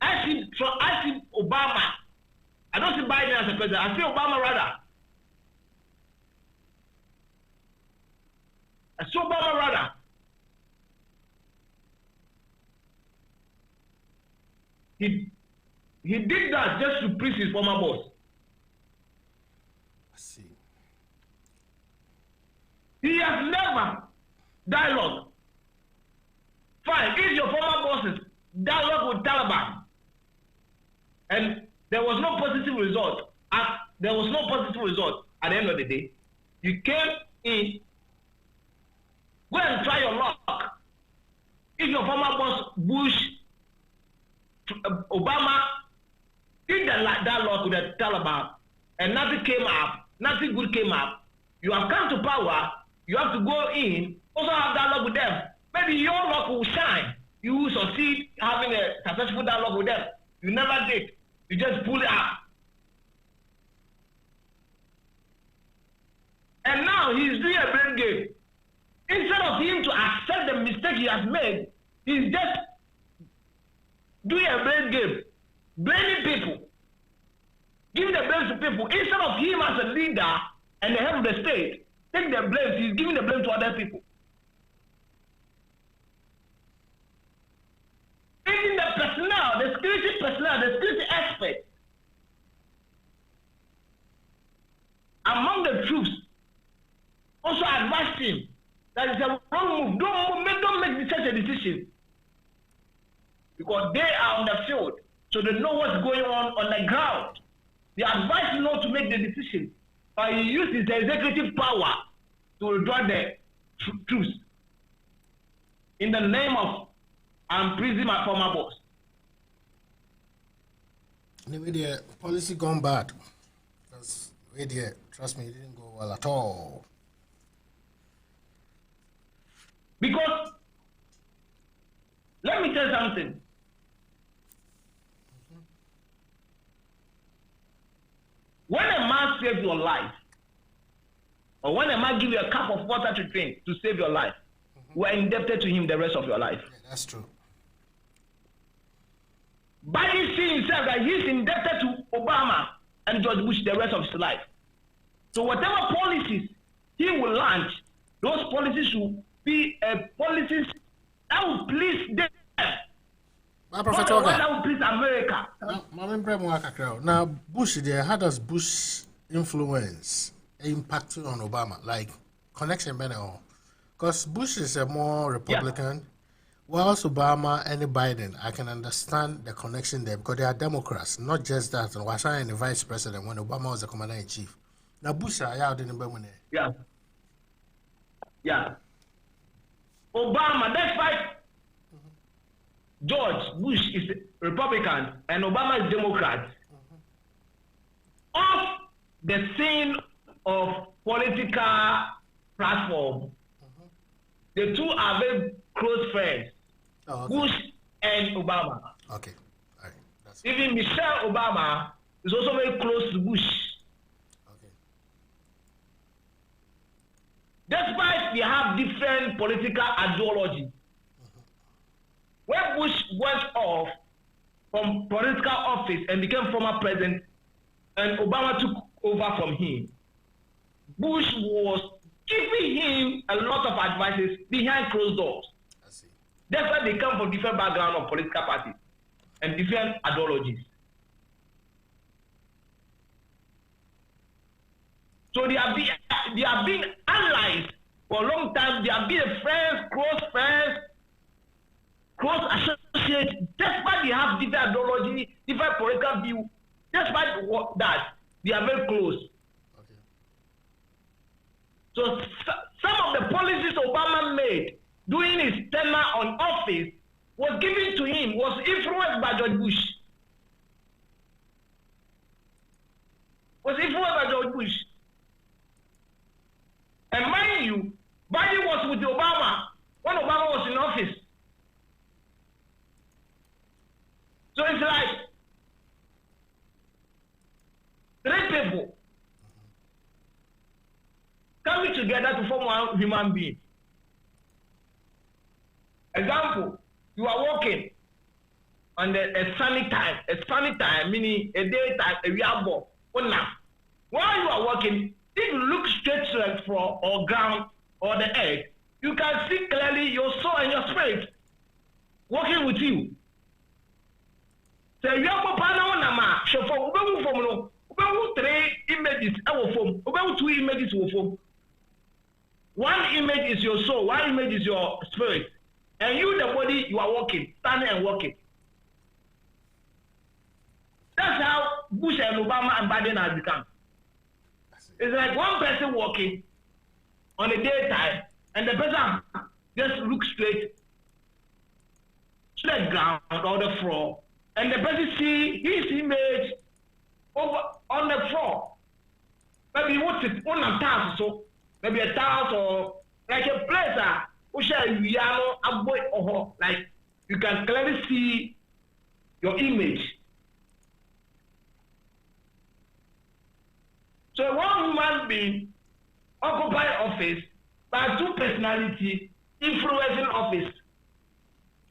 I see Obama. I don't see Biden as a president. I see Obama rather. He did that just to please his former boss. I see. He has never dialogue. Fine, if your former bosses dialogue with Taliban, and there was no positive result. There was no positive result at the end of the day. You came in. Go and try your luck. If your former boss, Bush, Obama, did that dialogue with the Taliban and nothing came up, nothing good came up, you have come to power, you have to go in, also have dialogue with them. Maybe your luck will shine. You will succeed having a successful dialogue with them. You never did. You just pull it up. And now he's doing a brain game. Instead of him to accept the mistake he has made, he's just doing a blame game, blaming people, giving the blame to people, instead of him as a leader and the head of the state, take the blame, he's giving the blame to other people. Even the personnel, the security experts, among the troops, also advised him that it's a wrong move. Don't make such a decision. Because they are on the field, so they know what's going on the ground. They advise him not to make the decision, but he used his executive power to withdraw the troops in the name of imprisoning my former boss. Anyway, the policy gone bad. Because trust me, it didn't go well at all. Because let me tell you something. When a man saves your life, or when a man gives you a cup of water to drink to save your life, you are indebted to him the rest of your life. Yeah, that's true. Biden sees himself that he's indebted to Obama and George Bush the rest of his life. So whatever policies he will launch, those policies will be policies that will please them. My Prophet Oga. That will please America. Now, Bush there, how does Bush influence impact on Obama? Like connection better, because Bush is a more Republican. Yeah. Whilst Obama and Biden, I can understand the connection there because they are Democrats. Not just that, and was the vice president when Obama was the commander in chief. Now Bush, yeah. Obama, that's why George Bush is Republican and Obama is Democrat. Off the scene of political platform, the two are very close friends. Oh, okay. Bush and Obama. Okay. All right. That's even Michelle Obama is also very close to Bush. Okay. Despite they have different political ideology. When Bush went off from political office and became former president, and Obama took over from him, Bush was giving him a lot of advices behind closed doors. I see. That's why they come from different backgrounds of political parties and different ideologies. So they have been allies for a long time. They have been friends, close associates. Despite they have different ideology, different political view, despite that, they are very close. Okay. So some of the policies Obama made during his tenure on office was given to him, was influenced by George Bush. And mind you, Biden was with Obama when Obama was in office. So it's like three people coming together to form one human being. Example, you are walking on a sunny time, meaning a daytime, a real while you are walking, if you look straight to the floor or ground or the earth, you can see clearly your soul and your spirit walking with you. So you have 3 images, 2 images will form. One image is your soul, one image is your spirit. And you, the body, you are walking, standing and walking. That's how Bush and Obama and Biden have become. It's like one person walking on the daytime, and the person just looks straight to the ground or the floor, and the person see his image over on the floor. Maybe what is on a task, so maybe a task or like a place like you can clearly see your image. So one human being occupy office by 2 personalities influencing office.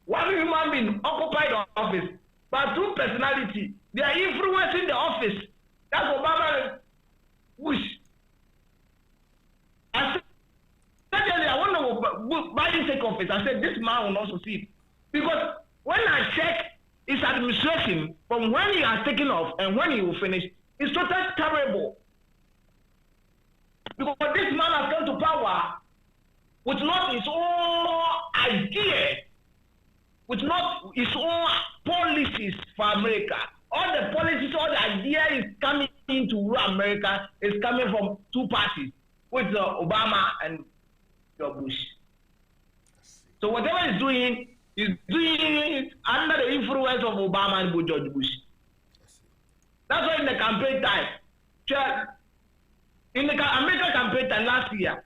One human being occupy the office but through personality, they are influencing the office. That's Obama and Bush. I said, I want to Biden take office. I said, this man will not succeed. Because when I check his administration, from when he has taken off and when he will finish, it's totally terrible. Because this man has come to power with not his own idea, with not his own policies for America. All the policies, all the idea is coming into America is coming from two parties, which is Obama and Bush. So whatever he's doing it under the influence of Obama and George Bush. That's why in the campaign time, in the American campaign time last year,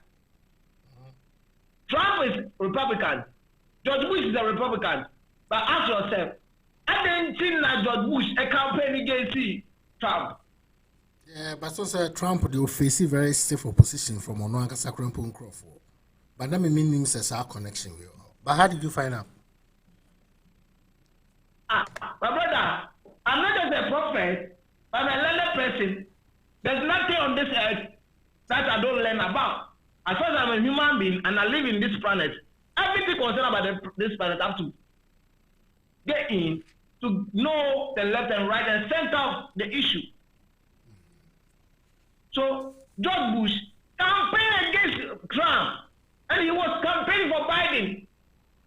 Trump is Republican, George Bush is a Republican. But ask yourself, I didn't think that George Bush a campaign against Trump. Yeah, but so Trump they will face a very stiff opposition from Onoanga Sakrampo Crawford. But that means there's our connection with you. But how did you find out? My brother, I'm not just a prophet, I'm a learned person. There's nothing on this earth that I don't learn about. As far as I'm a human being and I live in this planet, everything concerned about this planet I have to get in to know the left and right and center of the issue. So George Bush campaigned against Trump, and he was campaigning for Biden.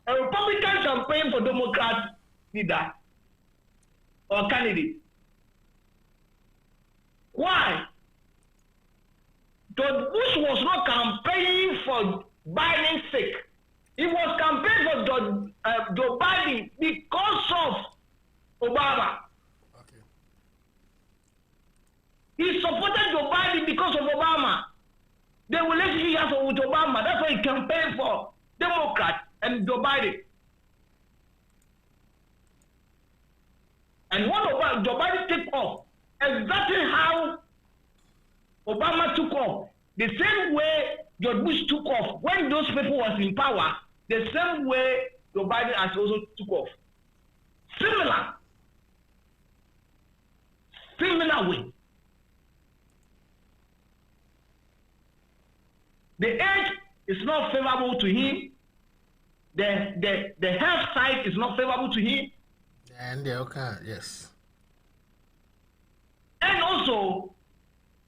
A Republican campaign for Democrat leader or candidate. Why? George Bush was not campaigning for Biden's sake. He was campaigning for Joe Biden because of Obama. Okay. He supported Joe Biden because of Obama. The relationship he has with Obama, that's why he campaigned for Democrat and Joe Biden. And when Joe Biden took off, exactly how Obama took off, the same way George Bush took off, when those people was in power, the same way Joe Biden has also took off. Similar way. The age is not favorable to him. The health side is not favorable to him. And they okay, yes. And also,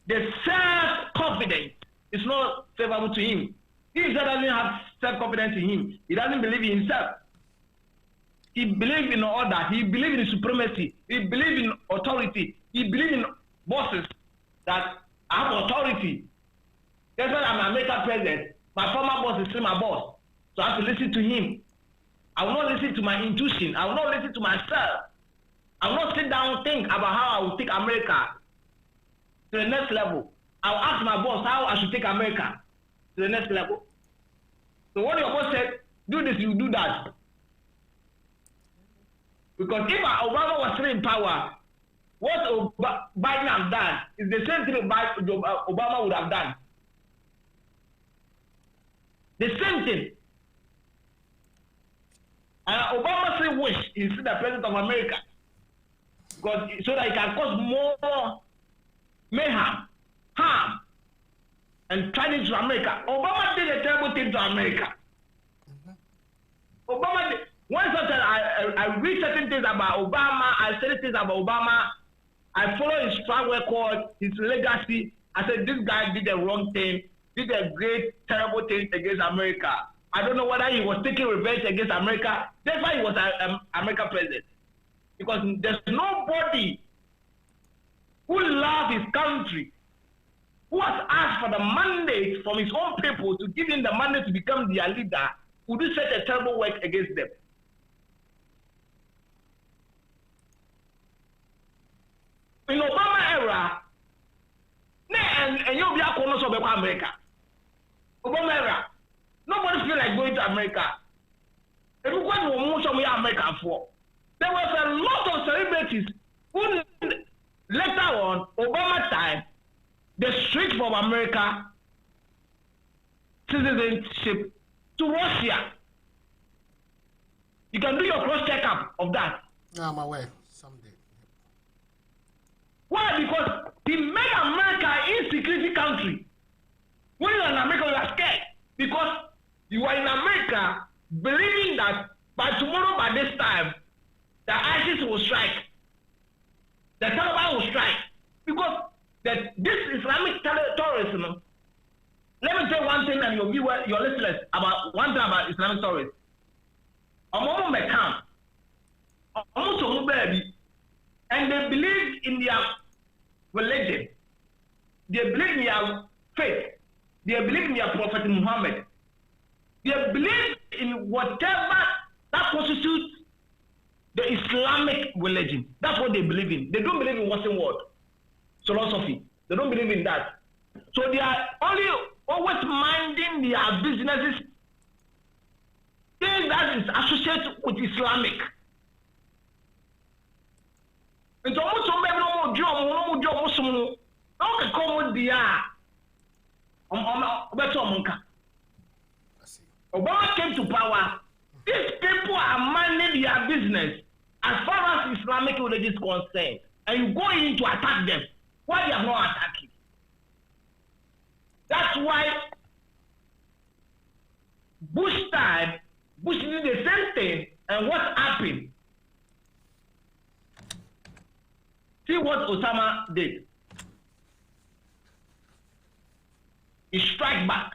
the self-confidence is not favorable to him. He doesn't have self-confidence in him. He doesn't believe in himself. He believes in order. He believes in supremacy. He believes in authority. He believes in bosses that have authority. That's why I'm an American president. My former boss is still my boss. So I have to listen to him. I will not listen to my intuition. I will not listen to myself. I will not sit down and think about how I will take America to the next level. I will ask my boss how I should take America to the next level. So what your boss said, do this, you do that. Because if Obama was still in power, what Biden has done is the same thing Obama would have done. The same thing. And Obama still wish he's the president of America. Because so that he can cause more mayhem, harm, and turn to America. Obama did a terrible thing to America. Obama did. Once I read certain things about Obama, I said things about Obama, I follow his track record, his legacy. I said, this guy did the wrong thing, did a great, terrible thing against America. I don't know whether he was taking revenge against America. That's why he was an American president. Because there's nobody who loves his country, who has asked for the mandate from his own people to give him the mandate to become their leader, who do such a terrible work against them. In Obama era, and you'll be a corner of America. Obama era, nobody feel like going to America. Everyone will move somewhere America for. There was a lot of celebrities who later on, Obama time, they switched from America citizenship to Russia. You can do your cross checkup of that. No, I'm aware. Why? Because he made America an insecurity country. When you're in America, you are scared because you are in America believing that by tomorrow, by this time, the ISIS will strike, the Taliban will strike, because this Islamic terrorism. Let me tell you one thing, and your listeners about one thing about Islamic terrorism. Among them come, almost baby, and they believe in their religion, they believe in their faith, they believe in their Prophet Muhammad, they believe in whatever that constitutes the Islamic religion. That's what they believe in. They don't believe in Western world philosophy. They don't believe in that. So they are always minding their businesses, things that is associated with Islamic. And so almost some no job, some no come with Obama came to power. These people are minding their business as far as Islamic religion is concerned, and you go in to attack them. Why they are not attacking? That's why Bush did the same thing, and what happened? See what Osama did. He struck back.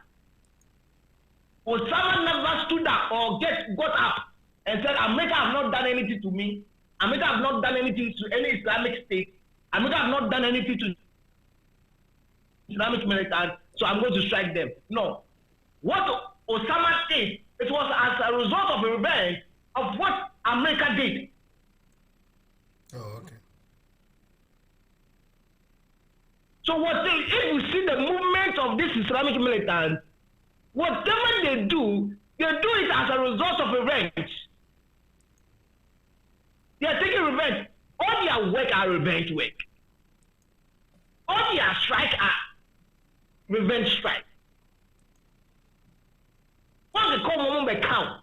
Osama never stood up or got up and said, America have not done anything to me. America have not done anything to any Islamic state. America have not done anything to Islamic militants, so I'm going to strike them. No. What Osama did, it was as a result of a revenge of what America did. Oh, okay. So if you see the movement of these Islamic militants, whatever they do it as a result of revenge. They are taking revenge. All their work are revenge work. All their strike are revenge strike. What they come on the count?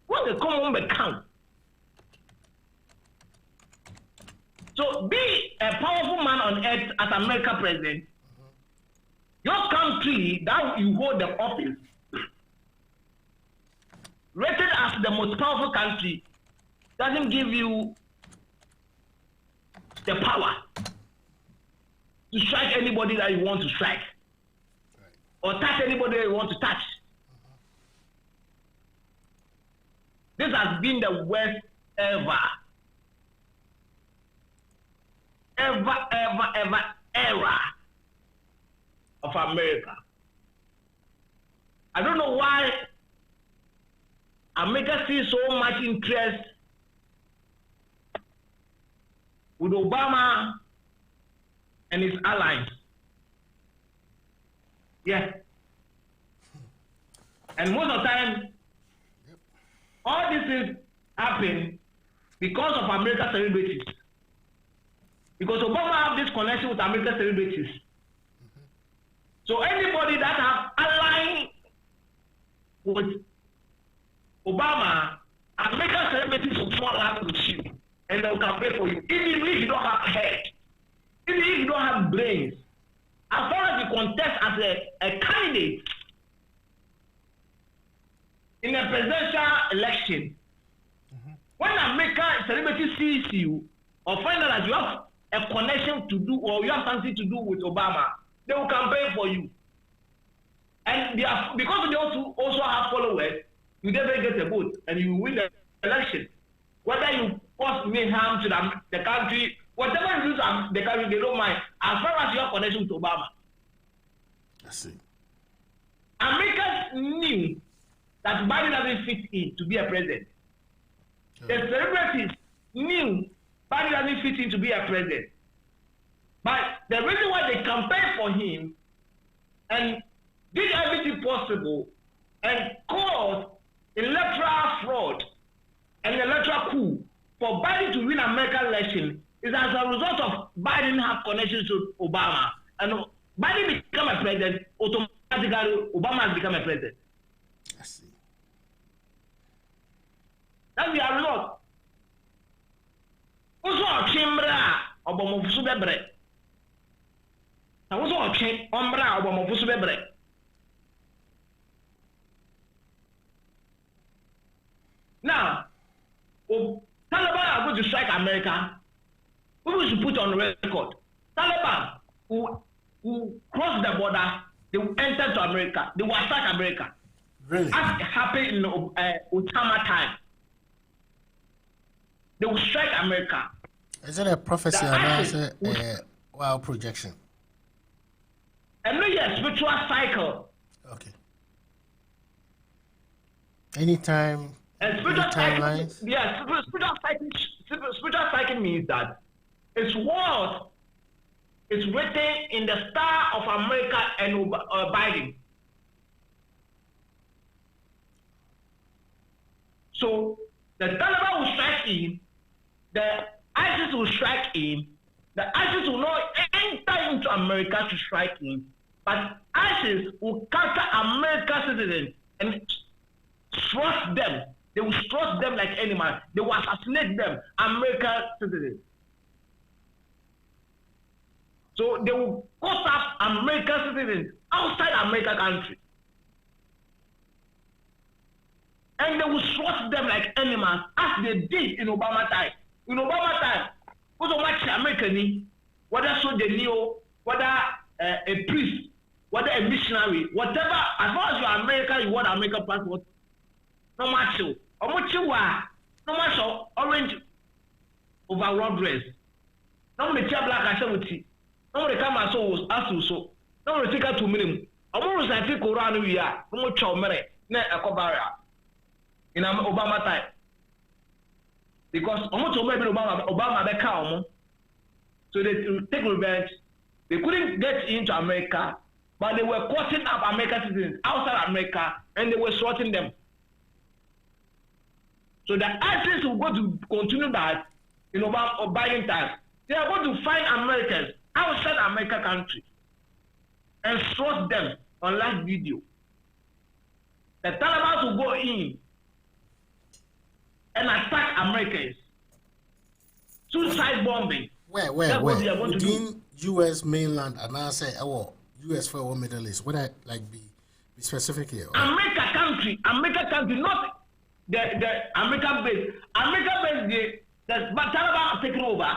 What they come on the count? So be a powerful man on earth as America president. Your country that you hold the office, rated as the most powerful country, doesn't give you the power to strike anybody that you want to strike, or touch anybody that you want to touch. This has been the worst ever era of America. I don't know why America sees so much interest with Obama and his allies. Yeah. And most of the time, all these things happen because of American celebrities. Because Obama have this connection with American celebrities. So anybody that have aligned with Obama, American celebrities will fall out with you, and they will campaign for you. Even if you don't have head, even if you don't have brains, as far as you contest as a candidate in a presidential election, when American celebrity sees you or find out that you have a connection to do or you have something to do with Obama, they will campaign for you. And they are, because they also have followers, you never get a vote and you win the election. Whether you cause mayhem to the country, whatever you do to the country, they don't mind, as far as you have connection to Obama. I see. Americans knew that Biden doesn't fit in to be a president. The celebrities knew Biden doesn't fit in to be a president. But the reason why they campaigned for him and did everything possible and caused electoral fraud and electoral coup for Biden to win American election is as a result of Biden have connections to Obama. And Biden become a president, automatically Obama has become a president. I see. That's the result. Also chimra obomofusu bebre. Also chim ombra obomofusu bebre. Now, Taliban are going to strike America. We should put on record. Taliban will cross the border. They will enter to America. They will attack America. Really? As it happened in Osama time. They will strike America. Is it a prophecy or a projection? And no, yes, spiritual cycle. Okay. Anytime. And spiritual cycle, timelines? yes, spiritual cycle means that it's what is written in the Star of America and Biden. So the Taliban will strike in, the ISIS will strike in, the ISIS will not enter into America to strike in, but ISIS will capture American citizens and trust them. They will trust them like animals. They will assassinate them, American citizens. So they will cut up American citizens outside American country. And they will trust them like animals as they did in Obama time. In Obama time, what's much American, whether soldier, whether a priest, whether a missionary, whatever, as long as you're American, you want American passport, no matter. No matter orange overall dress. No matter black as a no matter come as so as so. No matter take 2 minutes. Almost I think Quran we are. No more chomere. Ne akobara. In Obama time. Because almost Obama be calm. So they take revenge. They couldn't get into America, but they were cutting up American citizens outside America, and they were slaughtering them. So the ISIS will go to continue that in Biden time. They are going to find Americans outside American country and slaughter them on live video. The Taliban will go in and attack Americans. Suicide bombing. Where? Within U.S. mainland and I say, U.S. for our Middle East. Would I like be specific here? American country, not the American base. American base, the Taliban taking over.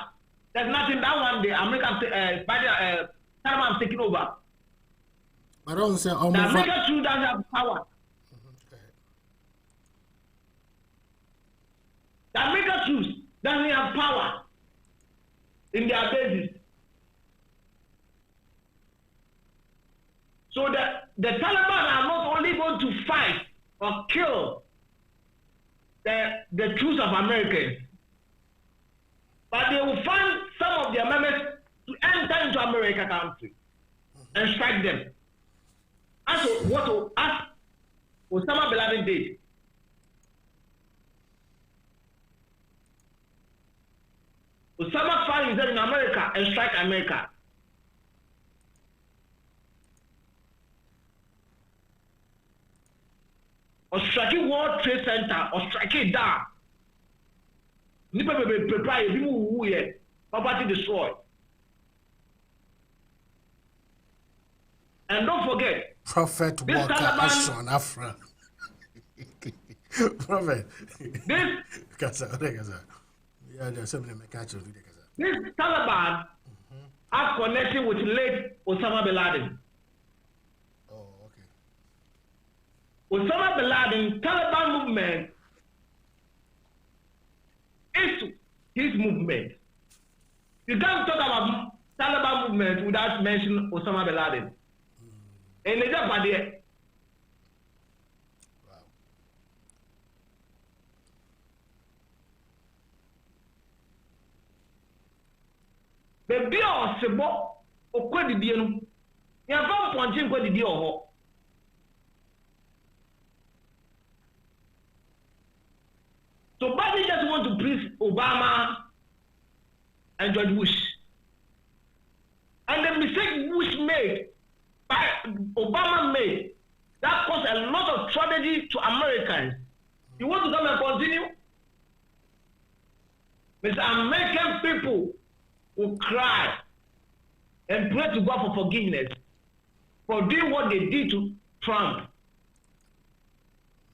There's nothing that one. The American Taliban taking over. But I don't say the American troops doesn't have power. The American troops doesn't have power in their bases. So the Taliban are not only going to fight or kill the troops of Americans, but they will find some of their members to enter into American country and strike them. As Osama bin Laden did. Osama found himself in America and strike America. Or striking World Trade Center, or striking down. People who here, property destroyed. And don't forget, Prophet Walker Ashton Afra. Prophet. This Taliban have connection with late Osama bin Laden. Oh, okay. Osama bin Laden, Taliban movement is his movement. You can't talk about Taliban movement without mentioning Osama bin Laden. And they just there. Wow. The beer or sebo or quite the no. You have found punching quite the deal or so Biden just want to please Obama and George Bush. And the mistake Bush made, by Obama made, that caused a lot of tragedy to Americans. You want to come and continue? Mr. American people will cry and pray to God for forgiveness for doing what they did to Trump.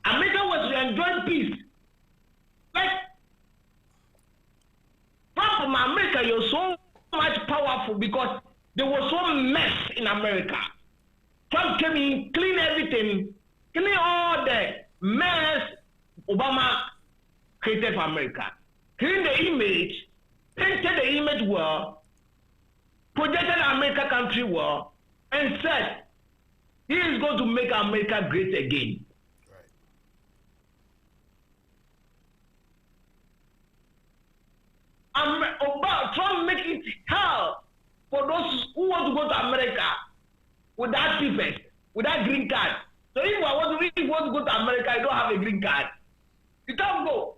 America was to enjoy peace. Like, Trump from America, you're so much powerful because there was so mess in America. Trump came in, clean everything, clean all the mess Obama created for America. Clean the image, painted the image well, projected America country well, and said, he is going to make America great again. Trump make it hell for those who want to go to America without papers, without green card. So if you want to go to America, you don't have a green card, you can't go.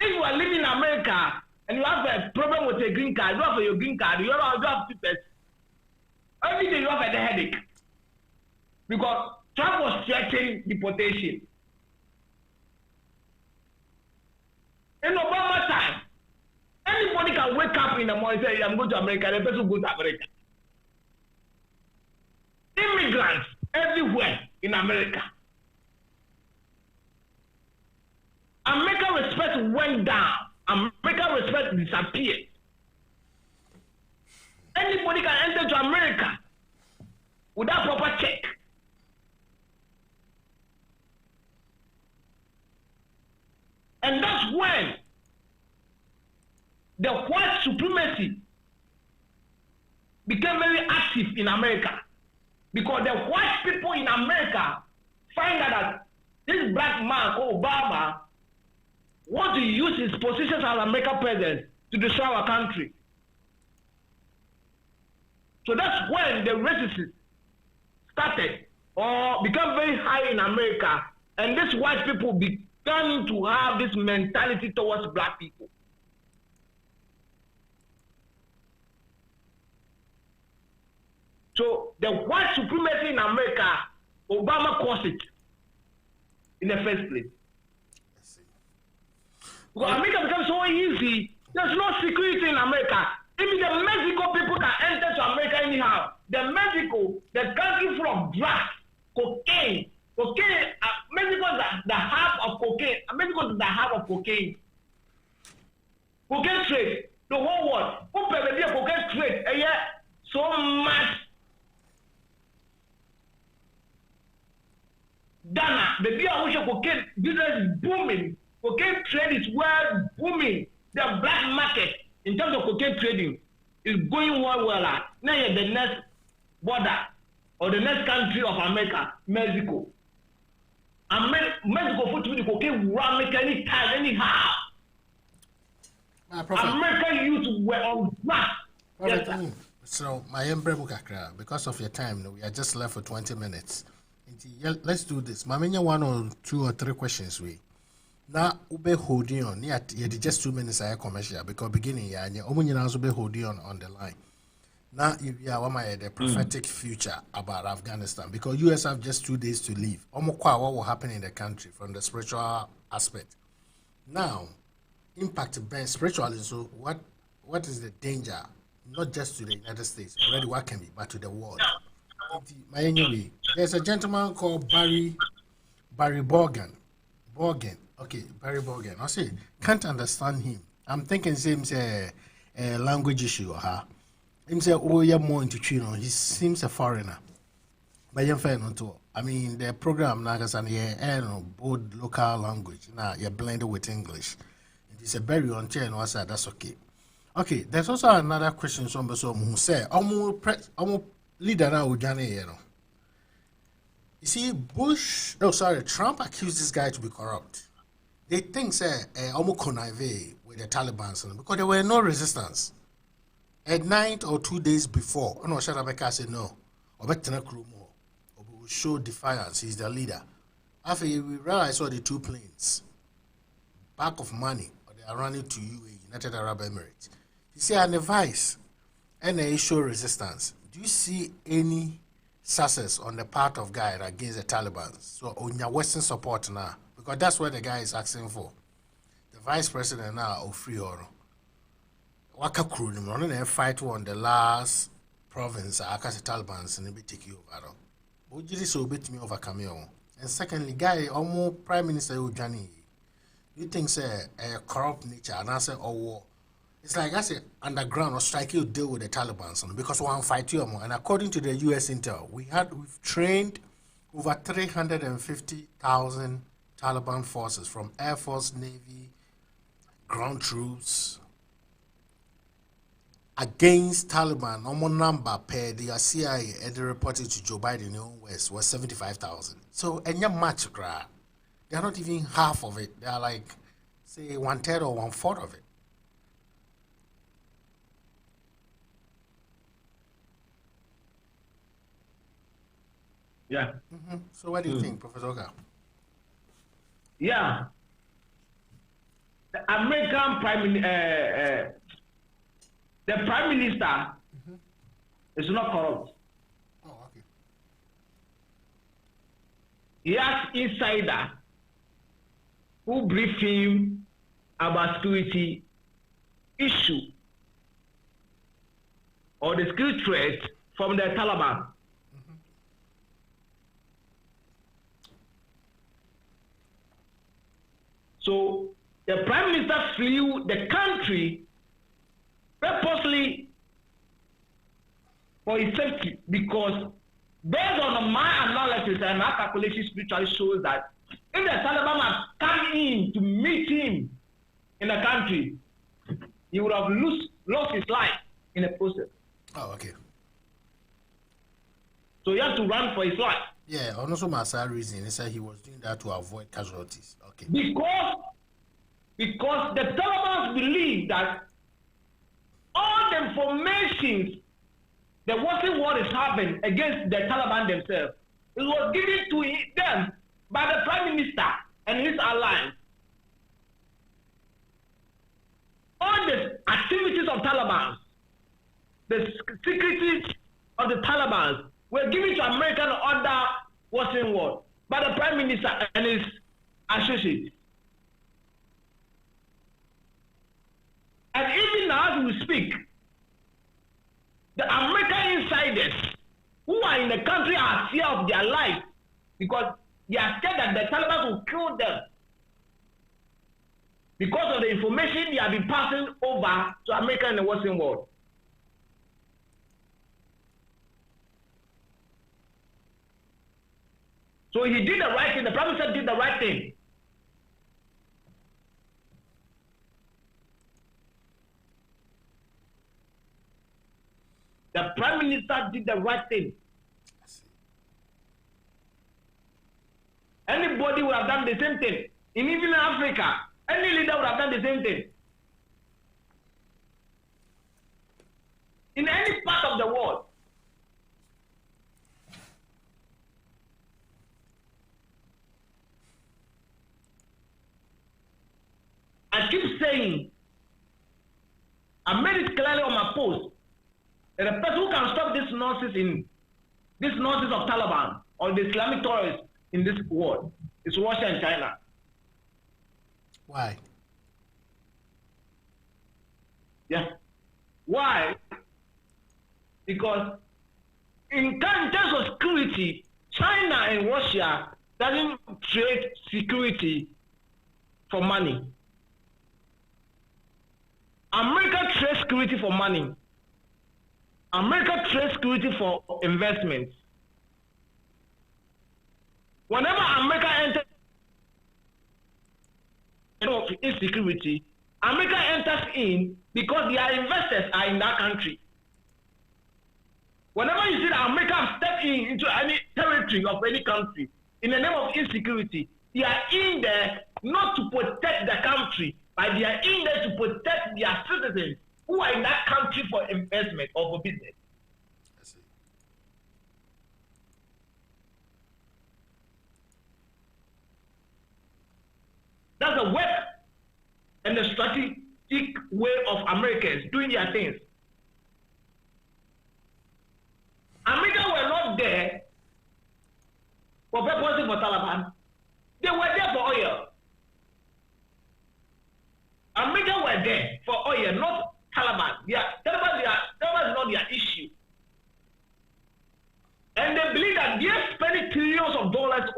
If you are living in America and you have a problem with a green card, you don't have your green card, you don't have papers, every day you have a headache. Because Trump was threatening deportation. In Obama time, anybody can wake up in the morning and say, I'm going to America, the person will go to America. Immigrants everywhere in America. American respect went down. American respect disappeared. Anybody can enter to America without proper check. And that's when the white supremacy became very active in America. Because the white people in America find out that this black man called Obama wants to use his position as American president to destroy our country. So that's when the racism started or became very high in America, and these white people began to have this mentality towards black people. So the white supremacy in America, Obama caused it in the first place. Because America becomes so easy, there's no security in America. Even the Mexico people can enter to America anyhow. The Mexico, the country full of drugs, cocaine. Mexico is the hub of cocaine. Mexico is the hub of cocaine. Cocaine trade, the whole world. Who permit cocaine trade? And yet, so much. Ghana, the beer cocaine business is booming. Cocaine trade is well booming. The black market in terms of cocaine trading is going well. Now you're the next border or the next country of America, Mexico. And Mexico for the cocaine will make any time, anyhow. American youth were on mass. Yes, so my embryo because of your time, we are just left for 20 minutes. Let's do this. Mamenya 1 or 2 or 3 questions we. Now ube holding on. Yeah, just 2 minutes I commercial because beginning yeah, also be holding on the line. Now if you are the prophetic future about Afghanistan because US have just 2 days to leave. What will happen in the country from the spiritual aspect. Now, impact Ben spiritually. So what is the danger? Not just to the United States, already what can be, but to the world. There's a gentleman called Barry Borgen. Okay, Barry Borgen. I say can't understand him. I'm thinking same say a language issue or him say oh yeah more into Chino. He seems a foreigner. But you're fair not to. I mean the program Nagasan yeah both local language. Now you're blended with English. It is a very on chair and I said that's okay. Okay, there's also another question somebody who say almost leader now you see Trump accused this guy to be corrupt. They think say almost connive with the Taliban because there were no resistance. At night or 2 days before, no Shadabeka said no. Or will show defiance, he's the leader. After we realized all the 2 planes, back of money, or they are running to UAE, United Arab Emirates. He said an advice and they show resistance. Do you see any success on the part of guy against the Taliban? So on your Western support now, because that's what the guy is asking for. The vice president now of free or waka crew no no fight on the last province akase Taliban's and be take you over. But you so bit me overcome you. And secondly, guy almost prime minister Ujani. You think say a corrupt nature and I say war. It's like I say underground or strike you deal with the Taliban because one fight you more. And according to the US Intel, we've trained over 350,000 Taliban forces from Air Force, Navy, ground troops against Taliban. Normal number per the CIA and the reported to Joe Biden in the West was 75,000. So and your match they're not even half of it. They're like say 1/3 or 1/4 of it. Yeah. So what do you think, Professor Oka? Yeah. The American the prime minister is not corrupt. Oh, okay. He has insider who brief him about security issue or the security threat from the Taliban. So the prime minister flew the country purposely for his safety because based on my analysis and my calculation spiritually shows that if the Taliban had come in to meet him in the country, he would have lost his life in the process. Oh, okay. So he had to run for his life. Yeah, also my side reason he said he was doing that to avoid casualties. Okay. Because the Taliban believe that all the information the Western world is having against the Taliban themselves, it was given to them by the Prime Minister and his allies. All the activities of Taliban, the secretaries of the Taliban were given to American under Western world by the Prime Minister and his associates. And even now as we speak, the American insiders who are in the country are fear of their life because they are scared that the Taliban will kill them because of the information they have been passing over to America and the Western world. So he did the right thing. The Prime Minister did the right thing. The Prime Minister did the right thing. Anybody would have done the same thing. Even in Africa, any leader would have done the same thing. In any part of the world. I keep saying, I made it clearly on my post, that the person who can stop this nonsense of Taliban or the Islamic terrorists in this world is Russia and China. Why? Yeah. Why? Because in terms of security, China and Russia doesn't trade security for money. America trades security for money. America trades security for investments. Whenever America enters insecurity, America enters in because their investors are in that country. Whenever you see that America have stepped into any territory of any country in the name of insecurity, they are in there not to protect the country, but they are in there to protect their citizens who are in that country for investment or for business. I see. That's the work and the strategic way of Americans doing their things. America were not there for purposes for Taliban. They were there for oil.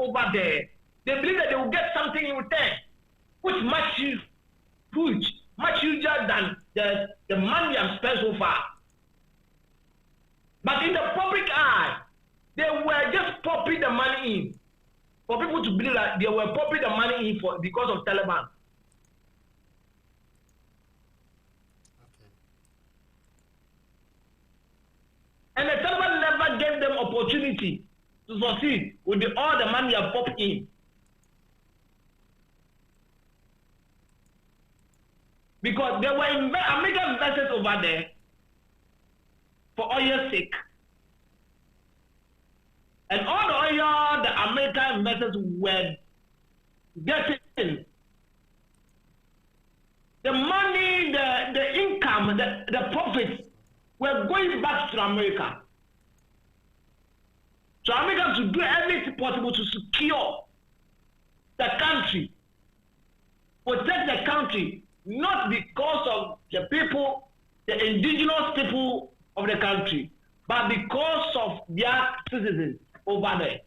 over there, they believe that they will get something in return, which much huge, much huger than the money I've spent so far. But in the public eye, they were just popping the money in for people to believe that they were popping the money in because of Taliban. And the Taliban never gave them opportunity to succeed with all the money they popped in. Because there were American investors over there for oil's sake. And all the oil the American investors were getting, the money, the income, the profits were going back to America. So America to do everything possible to secure the country, protect the country, not because of the people, the indigenous people of the country, but because of their citizens over there.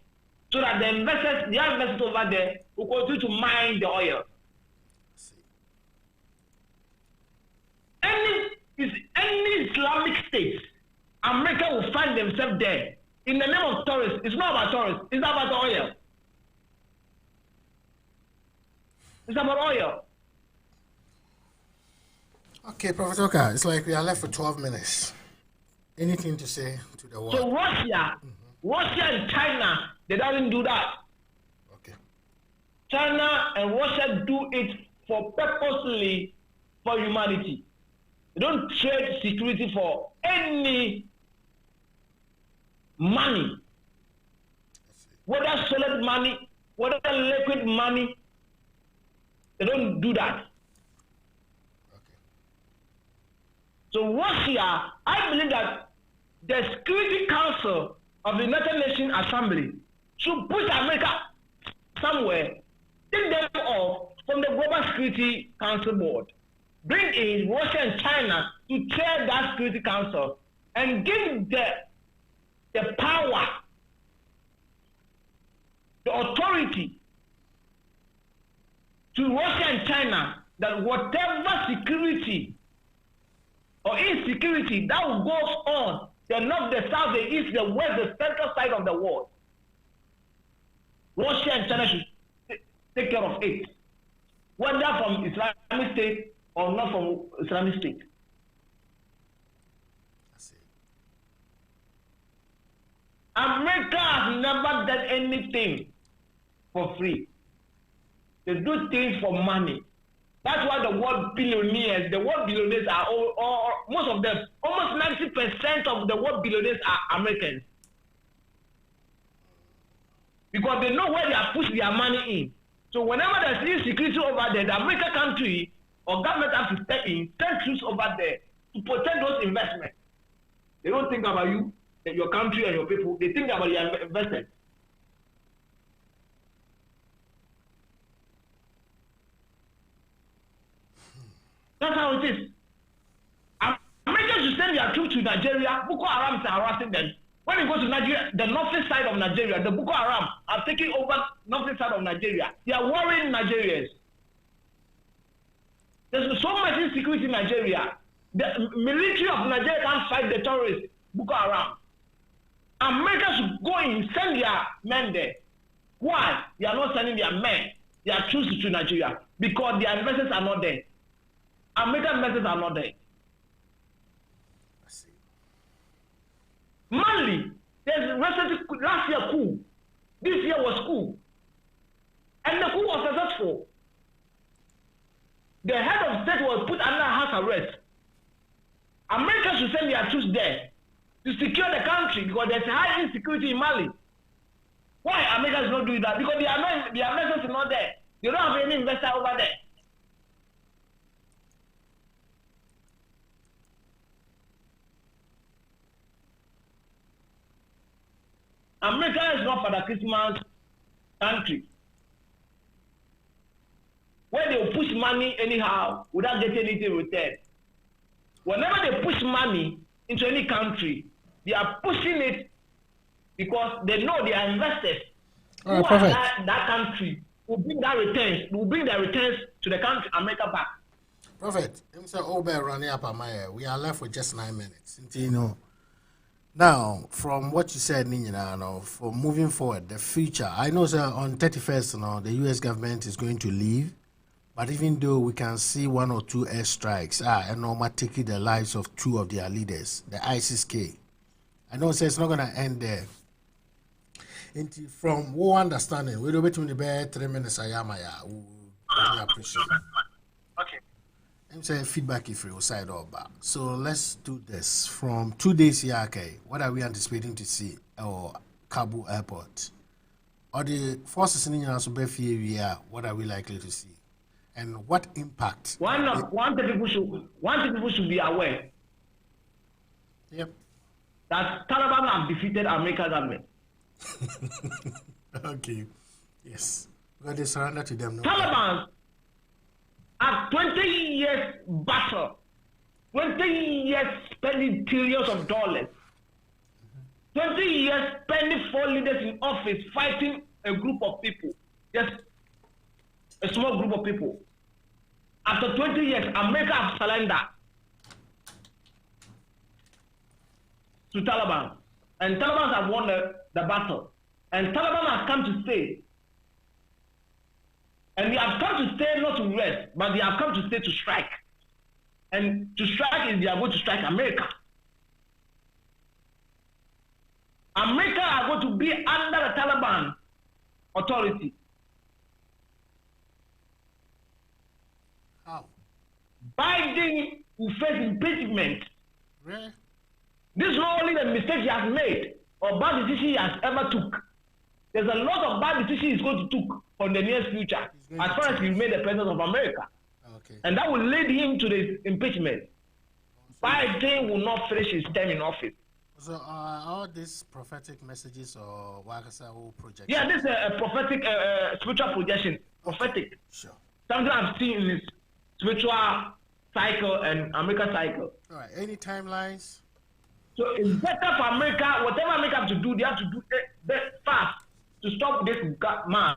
So that the investors over there will continue to mine the oil. Any Islamic state, America will find themselves there in the name of tourists. It's not about tourists, it's about oil. It's about oil. Okay, Professor Oka, it's like we are left for 12 minutes. Anything to say to the world? So Russia and China, they don't do that. Okay. China and Russia do it for purposely for humanity. They don't trade security for any money. Whether solid money, whether liquid money, they don't do that. Okay. So Russia, I believe that the Security Council of the United Nations Assembly should put America somewhere, take them off from the Global Security Council board, bring in Russia and China to chair that Security Council and give the power, the authority to Russia and China that whatever security or insecurity that goes on, the north, the south, the east, the west, the central side of the world, Russia and China should take care of it, whether from Islamic State or not from Islamic State. I see. America has never done anything for free. They do things for money. That's why the world billionaires are all most of them, almost 90% of the world billionaires are Americans. Because they know where they are pushing their money in. So whenever there's insecurity over there, the American country or government has to step in, send troops over there to protect those investments. They don't think about you, your country and your people. They think about your investments. That's how it is. America should send their troops to Nigeria. Boko Haram is harassing them. When you go to Nigeria, the northern side of Nigeria, the Boko Haram are taking over northern side of Nigeria. They are worrying Nigerians. There's so much insecurity in Nigeria. The military of Nigeria can't fight the terrorists, Boko Haram. America should go in, send their men there. Why? They are not sending their men, their troops to Nigeria. Because their investors are not there. American investors are not there. I see. Mali, there's last year coup. This year was coup. And the coup was successful. The head of state was put under house arrest. America should send their troops there to secure the country because there's high insecurity in Mali. Why America is not doing that? Because the investors are not there. They don't have any investor over there. America is not Father Christmas country where they will push money anyhow without getting anything in return. Whenever they push money into any country, they are pushing it because they know they are investors. All right, perfect. That country will bring that returns, will bring their returns to the country, America back. Perfect. Running up we are left with just 9 minutes. You know. Now, from what you said, for moving forward, the future, I know, sir, on 31st, the U.S. government is going to leave, but even though we can see 1 or 2 airstrikes, and taking the lives of 2 of their leaders, the ISIS-K, I know, sir, it's not going to end there. And from what understanding, we're between the bed 3 minutes, I appreciate it. Okay. I'm saying feedback if you side or back. So let's do this. From 2 days here, okay, what are we anticipating to see at Kabul airport? Or the forces in the what are we likely to see? And what impact? One thing people should be aware. Yep. That Taliban have defeated American government. Okay. Yes. Because they surrender to them. No? Taliban at 20 years battle, 20 years spending trillions of dollars, 20 years spending 4 leaders in office fighting a group of people, just a small group of people. After 20 years, America has surrendered to Taliban, and Taliban have won the battle, and Taliban has come to stay. And they have come to stay not to rest, but they have come to stay to strike. And to strike is they are going to strike America. America are going to be under the Taliban authority. How? Biden will face impeachment. Really? This is not only the mistake he has made or bad decision he has ever took. There's a lot of bad decisions he's going to take on the near future as far as he made the president of America. Okay. And that will lead him to the impeachment. Biden will not finish his term in office. So all these prophetic messages or Wakasa project? Yeah, this is a prophetic, spiritual projection. Prophetic. Sure. Something I've seen in this spiritual cycle and American cycle. All right. Any timelines? So it's better for America, whatever America have to do, they have to do it fast to stop this man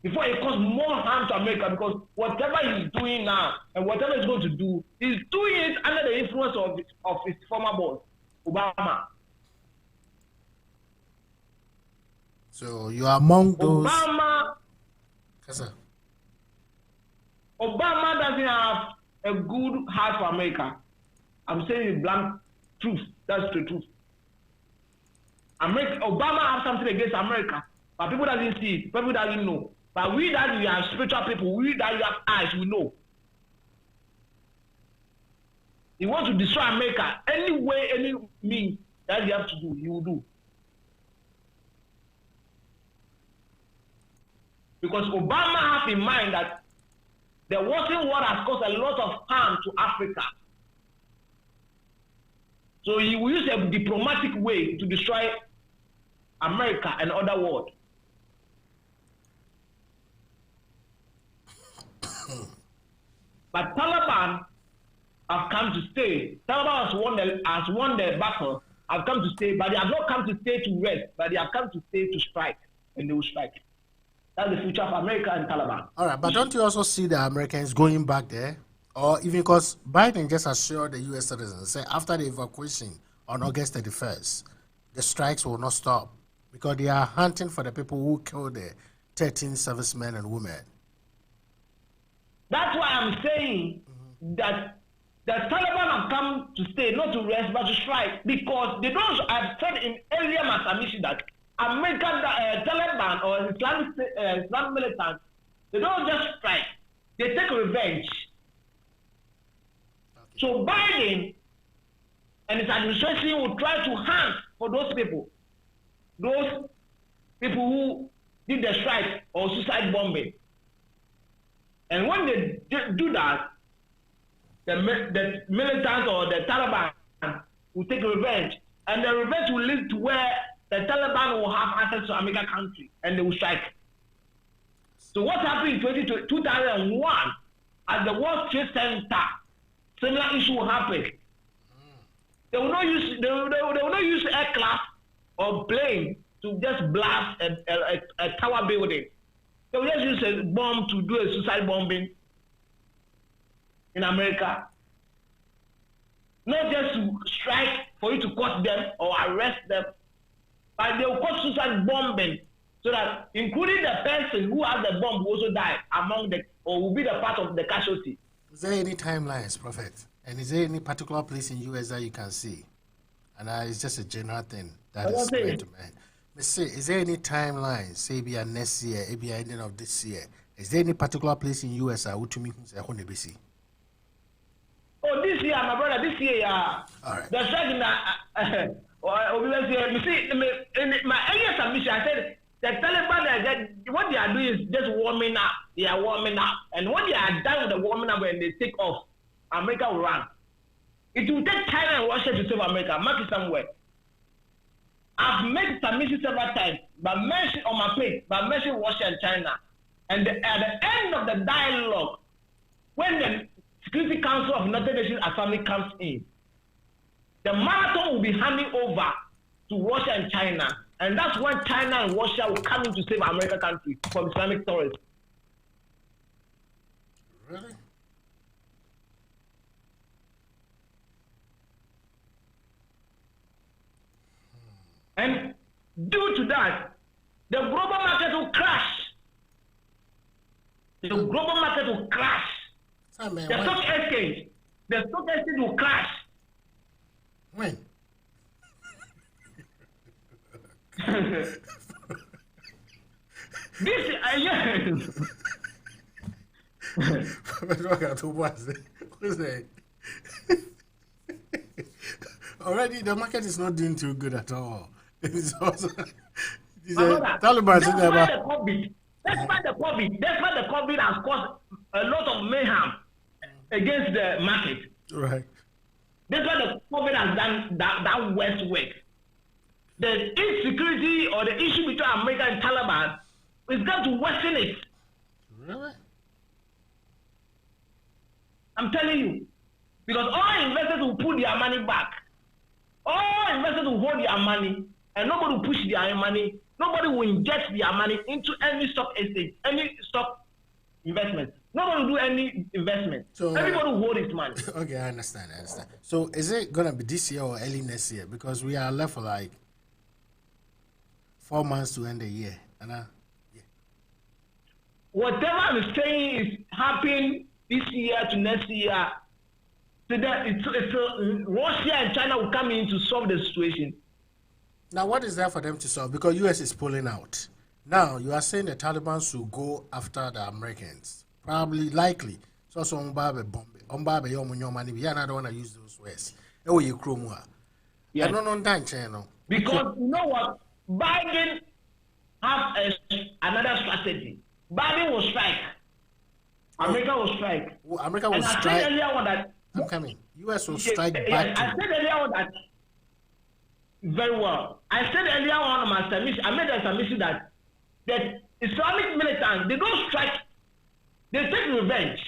before it causes more harm to America, because whatever he's doing now and whatever he's going to do, he's doing it under the influence of his former boss, Obama. So you are among those. Obama doesn't have a good heart for America. I'm saying the blunt truth. That's the truth. Obama has something against America, but people doesn't see it. People doesn't know. But we that we are spiritual people, we that we have eyes, we know. He wants to destroy America any way, any means that you have to do, he will do. Because Obama has in mind that the Western world has caused a lot of harm to Africa. So he will use a diplomatic way to destroy America and other world. But Taliban have come to stay. Taliban has won the battle, have come to stay, but they have not come to stay to rest, but they have come to stay to strike, and they will strike. That's the future of America and Taliban. All right, but don't you also see the Americans going back there? Or even because Biden just assured the U.S. citizens, say after the evacuation on August 31st, the strikes will not stop because they are hunting for the people who killed the 13 servicemen and women. That's why I'm saying that the Taliban have come to stay, not to rest, but to strike, because they don't. I've said in earlier my submission that American Taliban or Islamic militants, they don't just strike; they take revenge. Okay. So Biden and his administration will try to hunt for those people who did the strike or suicide bombing. And when they do that, the militants or the Taliban will take revenge. And the revenge will lead to where the Taliban will have access to American country and they will strike. So what happened in 2001 at the World Trade Center, similar issue will happen. They will not use aircraft or plane to just blast a tower building. They will just use a bomb to do a suicide bombing in America. Not just to strike for you to cut them or arrest them, but they will cause suicide bombing so that including the person who has the bomb will also die among the or will be the part of the casualty. Is there any timelines, Prophet? And is there any particular place in US that you can see? And it's just a general thing that is going to mind. Is there any timeline, say be next year, maybe ending of this year? Is there any particular place in US I would to me say BC? Oh, this year, my brother, this year, all right. The strike in you see, in my earlier submission, I said the Taliban, what they are doing is just warming up. They are warming up. And what they are done with the warming up when they take off, America will run. It will take China and Russia to save America. Mark it somewhere. I've made submission several times, but mention on my page, but mention Russia and China. And at the end of the dialogue, when the Security Council of United Nations Assembly comes in, the marathon will be handing over to Russia and China. And that's when China and Russia will come in to save American country from Islamic terrorists. Really? And due to that, the global market will crash. The global market will crash. The stock exchange will crash. When? This already the market is not doing too good at all. It's also Taliban. That's why the COVID has caused a lot of mayhem against the market. Right. That's why the COVID has done that worst work. The insecurity or the issue between America and Taliban is going to worsen it. Really? I'm telling you. Because all investors will put their money back. All investors will hold their money and nobody will push their money. Nobody will inject their money into any stock exchange, any stock investment. Nobody will do any investment. So everybody will hold its money. Okay, I understand. So is it going to be this year or early next year? Because we are left for like 4 months to end the year. And yeah. Whatever I'm saying is happening this year to next year. So that Russia and China will come in to solve the situation. Now, what is there for them to solve? Because U.S. is pulling out. Now, you are saying the Taliban will go after the Americans. Probably, likely. So, Umbabe bomb. Umbabe money. We are not want to use those words. Yeah. No. Because you know what? Biden have another strategy. Biden will strike. America will strike. America will strike. I said earlier on that. I'm coming. U.S. will strike back. I said earlier on that. Very well. I said earlier on my submission, I made a submission that the Islamic militants, they don't strike, they take revenge.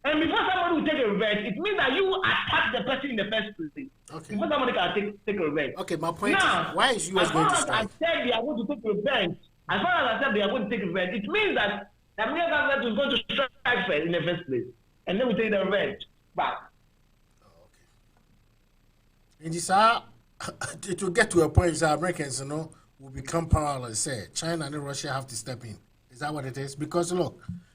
And before somebody will take a revenge, it means that you attack the person in the first place. Okay. Before somebody can take a revenge. Okay, my point now, is, why is U.S. going to strike? I said they are going to take revenge. As far as I said they are going to take revenge, it means that the American government is going to strike first in the first place. And then we take the revenge back. Oh, okay. And this it will get to a point that Americans, will become powerless. Say China and Russia have to step in. Is that what it is? Because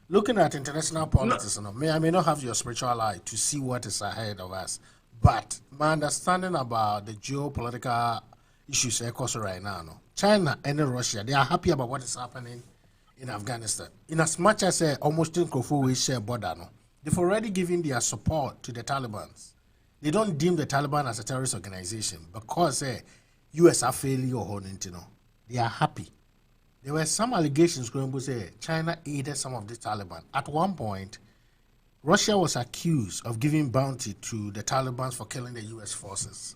looking at international politics, I may not have your spiritual eye to see what is ahead of us, but my understanding about the geopolitical issues right now, China and Russia, they are happy about what is happening in Afghanistan. In as much as almost in Kofu we share border, they've already given their support to the Taliban. They don't deem the Taliban as a terrorist organization because U.S. are failing or holding, they are happy. There were some allegations going to say China aided some of the Taliban. At one point, Russia was accused of giving bounty to the Taliban for killing the U.S. forces.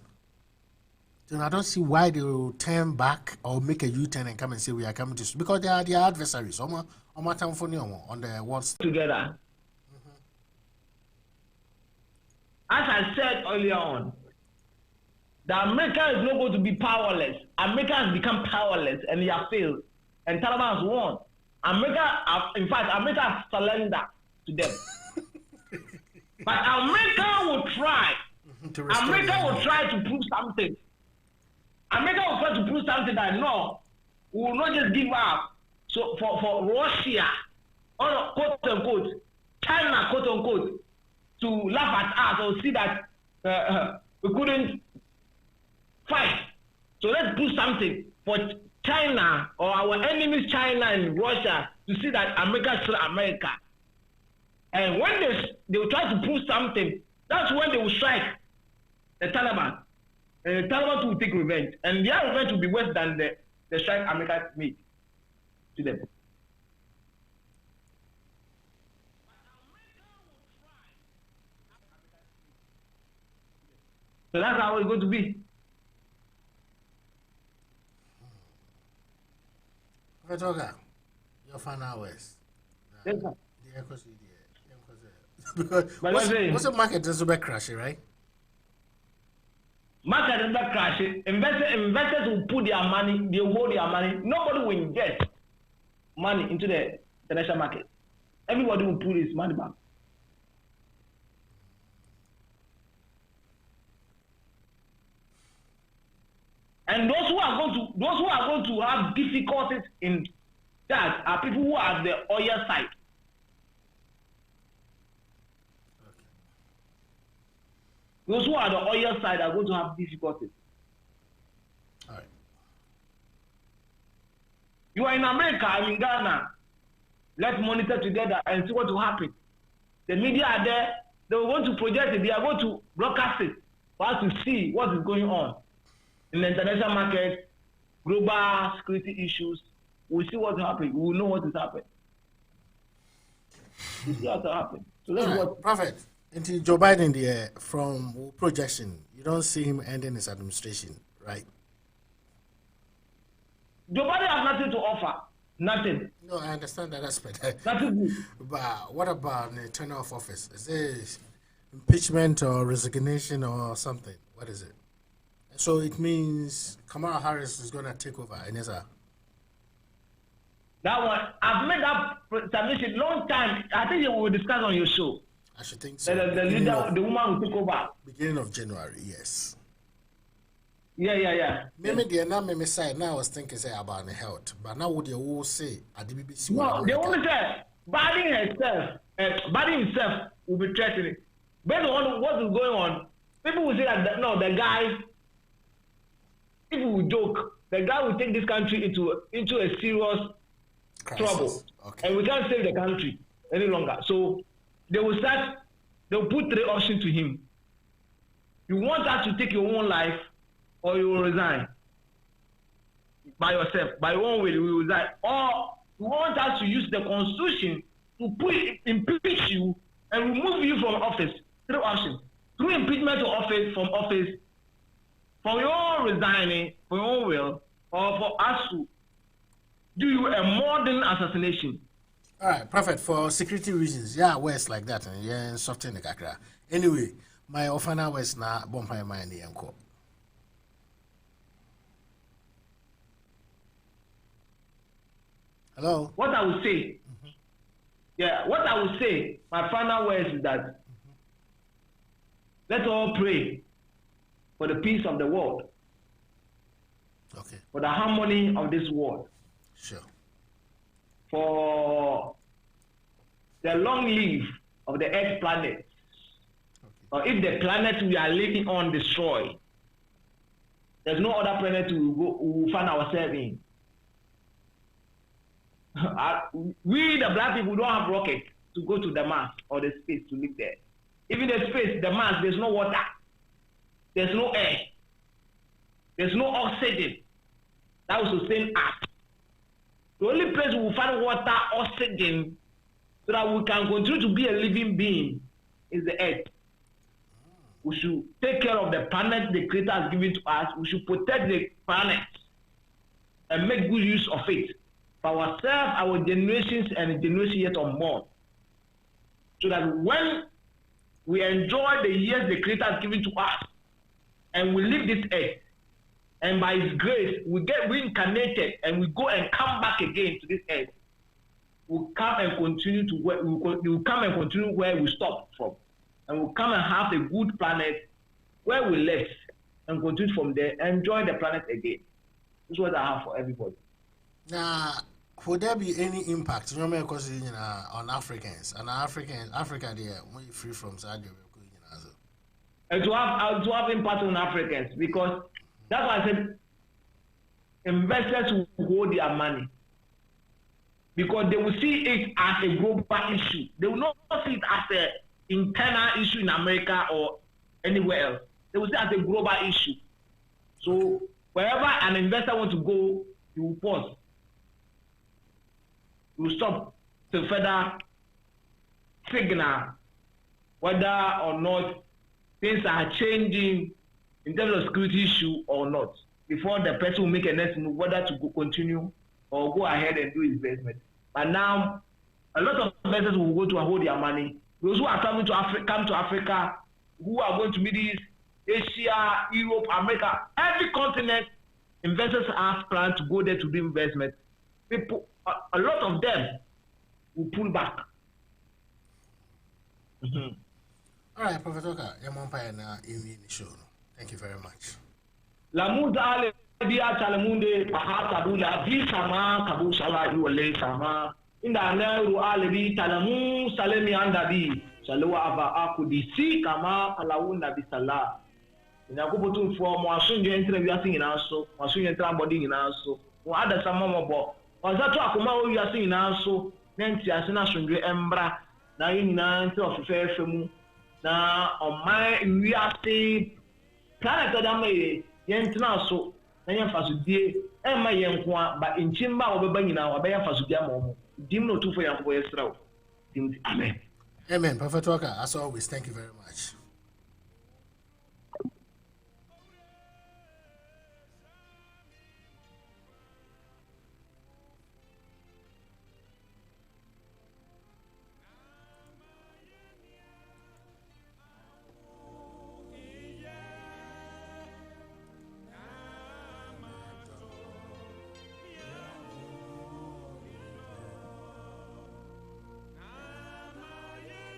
Then I don't see why they will turn back or make a U-turn and come and say we are coming to, because they are their adversaries on the world together. As I said earlier on, that America is not going to be powerless. America has become powerless and they have failed. And Taliban has won. America has surrendered to them. But America will try. America will try to prove something. America will try to prove something that no, we will not just give up. So for Russia, or quote unquote, China, quote unquote, to laugh at us or see that we couldn't fight. So let's do something for China or our enemies, China and Russia, to see that America is still America. And when they will try to prove something, that's when they will strike the Taliban. And the Taliban will take revenge. And their revenge will be worse than the strike America made to them. So that's how it's going to be. Your final words. Yes, sir. Because what's the market is about crashing, right? Market is about crashing. Investors will put their money, they hold their money. Nobody will invest money into the international market. Everybody will put his money back. And those who are going to have difficulties in that are people who are the oil side. Okay. Those who are the oil side are going to have difficulties. All right. You are in America, I'm in Ghana. Let's monitor together and see what will happen. The media are there. They are going to project it. They are going to broadcast it for us to see what is going on in the international market, global security issues. We'll see what's happening. We will know what is happening. We'll see what's happening. So that's what. Prophet, until Joe Biden there, from projection, you don't see him ending his administration, right? Joe Biden has nothing to offer. Nothing. No, I understand that aspect. Nothing good. But what about the tenure of office? Is it impeachment or resignation or something? What is it? So it means Kamala Harris is going to take over, Ineza. That one, I've made that submission long time. I think we will discuss on your show. I should think so. The leader, the woman will take over. Beginning of January, yes. Yeah. Maybe the now maybe side now I was thinking say about the health, but now what they will say at the BBC. No, they only say Biden himself will be threatening. Based on what is going on, people will say that the guy. People will joke. The guy will take this country into a serious crisis. Trouble, okay. And we can't save the country any longer. So they'll put 3 options to him. You want us to take your own life, or you will resign by yourself, by your own will, you will resign, or you want us to use the constitution to impeach you and remove you from office. 3 options: through impeachment to office, from office, for your own resigning, for your own will, or for us to do you a modern assassination. All right, Prophet, for security reasons, yeah, words like that, and yeah, soften the kakra. Anyway, my final words now, bonfire my yanko. Hello? What I would say, what I would say, my final words is that let's all pray for the peace of the world. Okay. For the harmony of this world. Sure. For the long life of the Earth planet. Okay. Or if the planet we are living on destroy, there's no other planet we will find ourselves in. We, the black people, don't have rockets to go to the Mars or the space to live there. Even the space, the Mars, there's no water. There's no air. There's no oxygen that will sustain us. The only place we will find water, oxygen, so that we can continue to be a living being is the earth. We should take care of the planet the Creator has given to us. We should protect the planet and make good use of it for ourselves, our generations, and the generation yet unborn. So that when we enjoy the years the Creator has given to us, and we leave this earth, and by His grace we get reincarnated and we go and come back again to this earth, we'll come and continue to where we'll come and continue where we stopped from, and we'll come and have a good planet where we left, and continue from there, enjoy the planet again. This is what I have for everybody. Now, would there be any impact? You know, because on Africans and Africa, they are free from Saudi Arabia. And to have impact on Africans, because that's why I said investors will hold their money, because they will see it as a global issue. They will not see it as an internal issue in America or anywhere else. They will see it as a global issue. So wherever an investor wants to go, he will pause. He will stop to further signal whether or not things are changing in terms of security issue or not, before the person will make a next move whether to continue or go ahead and do investment. But now, a lot of investors will go to hold their money. Those who are coming to Africa, come to Africa, who are going to Middle East, Asia, Europe, America, every continent, investors have plans to go there to do investment. People, a lot of them will pull back. Mm-hmm. All right, Professor Oka, show. Thank you very much. La muda dia talamunde pahatabula vi sama kabu sala yuwale sama inda neru alibi talamu salemi andabi salwa aba akudisi kama alawunda bisala ina kubutu fo mo asunje entre wiase nyina so asunje entre body nyina so wo ada sama mo bo ozato akoma o wiase nyina so na ntiase na asunje embra na nyina entre ofefefe mu na oman wiase planet odamaye yentina so na yemfaso die ema yenko a ba nchimba obeba nyina wa ba yemfaso dia mo dim no tufo yanko yesraw dim amen. Amen. Prophet Walker, as always, thank you very much.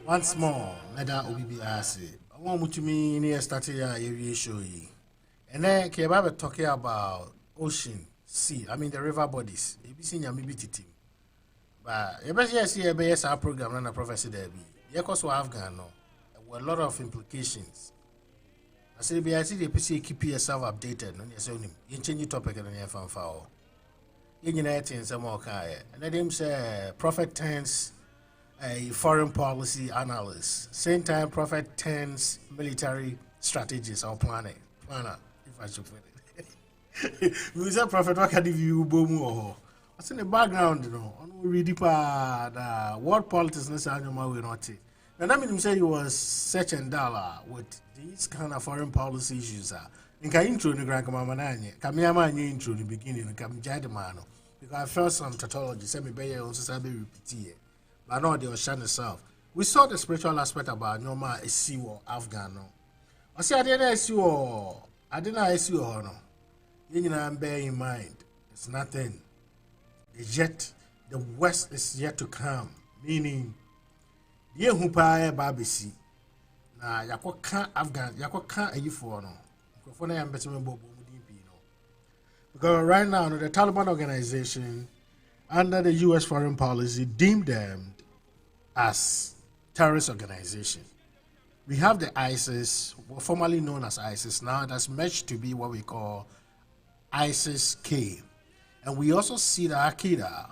Once more, Neda Obibiase. I want to me near starting a show. And then Kebaba talking about ocean, sea, I mean the river bodies. You be seeing your MBT team. But you better see a BSR program and a prophecy there be. Yeah, because we Afghan no. There were a lot of implications. I said, I see the PC keep yourself updated. No, you change your topic and you fan foul. You know, some more kind. And then him say, Prophet turns a foreign policy analyst. Same time, Prophet turns military strategist or planner, if I should put it. We say Prophet, what can you boom? What's in the background, you know? Read deeper, world politics, let's say, we're not. And I mean, him say he was such and dollar with these kind of foreign policy issues. In ka intro ni grand mama nanye, kamiyama nye intro in the beginning, kamijade mano. Because I felt some tautology, say me be also sabe repeat it. But no, they were sharing itself. We saw the spiritual aspect about normal SC or Afghan. No, I see I didn't SC or I didn't SC or no. You know, bear in mind, it's nothing. It's yet the West is yet to come. Meaning, ye who pay babisi. Na yako can't Afghan, yako can't a for no. Because I am better than Bobo Mudimpi, no. Because right now, the Taliban organization, under the U.S. foreign policy, deemed them as terrorist organization. We have the ISIS, formerly known as ISIS, now that's merged to be what we call ISIS-K. And we also see the Al-Qaeda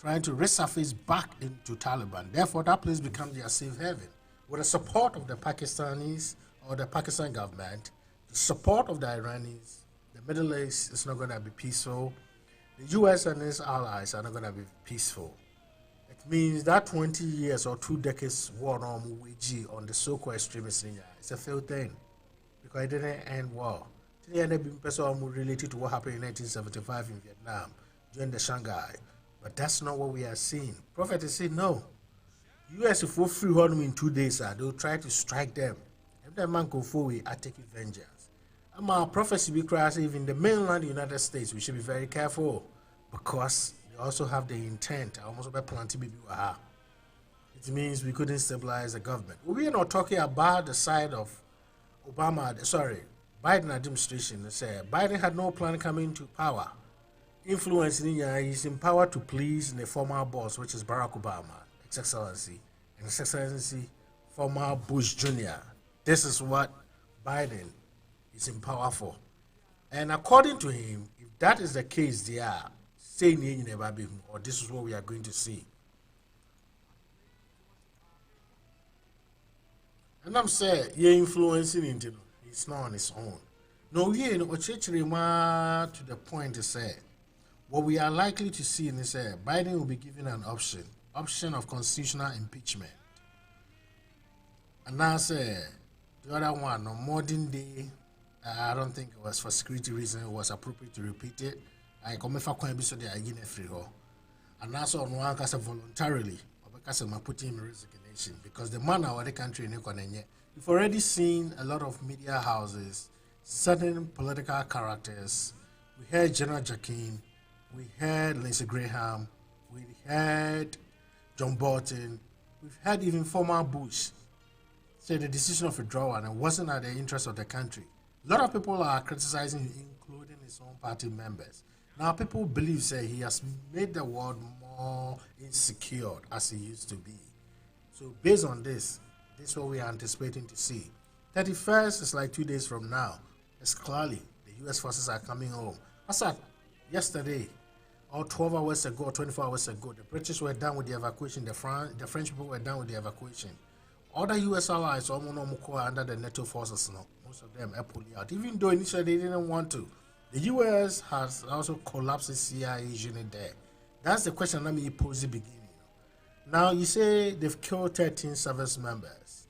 trying to resurface back into Taliban. Therefore, that place becomes their safe haven. With the support of the Pakistanis or the Pakistan government, the support of the Iranis, the Middle East is not going to be peaceful. The U.S. and its allies are not going to be peaceful. It means that 20 years or 2 decades war on the so-called extremists, it's a failed thing because it didn't end well. Today, I have been related to what happened in 1975 in Vietnam during the Shanghai, but that's not what we are seeing. Prophet is saying no. U.S. if we free in 2 days, they will try to strike them. If that man go forward, I take vengeance. My prophecy be crazy, even in the mainland United States, we should be very careful because they also have the intent. I almost about planting baby. It means we couldn't stabilize the government. We are not talking about the side of Biden administration. They say Biden had no plan coming to power. Influence in India is empowered to please the former boss, which is Barack Obama, His Excellency, and His Excellency, former Bush Jr. This is what Biden is in power for. And according to him, if that is the case, they are saying or this is what we are going to see. And I'm saying, you're influencing into it's not on its own. No, to the point to say, what we are likely to see is Biden will be given an option of constitutional impeachment. And now say the other one, on modern day, I don't think it was for security reasons, it was appropriate to repeat it. I come if I can't be so they are getting free. And now so on one case voluntarily, or because I'm putting him in resignation because the man out of the country in you've already seen a lot of media houses, certain political characters. We heard General Jackson, we heard Lindsey Graham, we heard John Bolton, we've heard even former Bush say the decision of withdrawal and it wasn't at the interest of the country. A lot of people are criticizing him, including his own party members. Now, people believe say he has made the world more insecure as he used to be. So, based on this is what we are anticipating to see. 31st is like 2 days from now. It's clearly the U.S. forces are coming home. As at yesterday, or 12 hours ago, 24 hours ago, the British were done with the evacuation. The French people were done with the evacuation. Other U.S. allies are under the NATO forces now. Most of them are pulling out, even though initially they didn't want to. The U.S. has also collapsed the CIA unit there. That's the question let me pose the beginning. Now, you say they've killed 13 service members,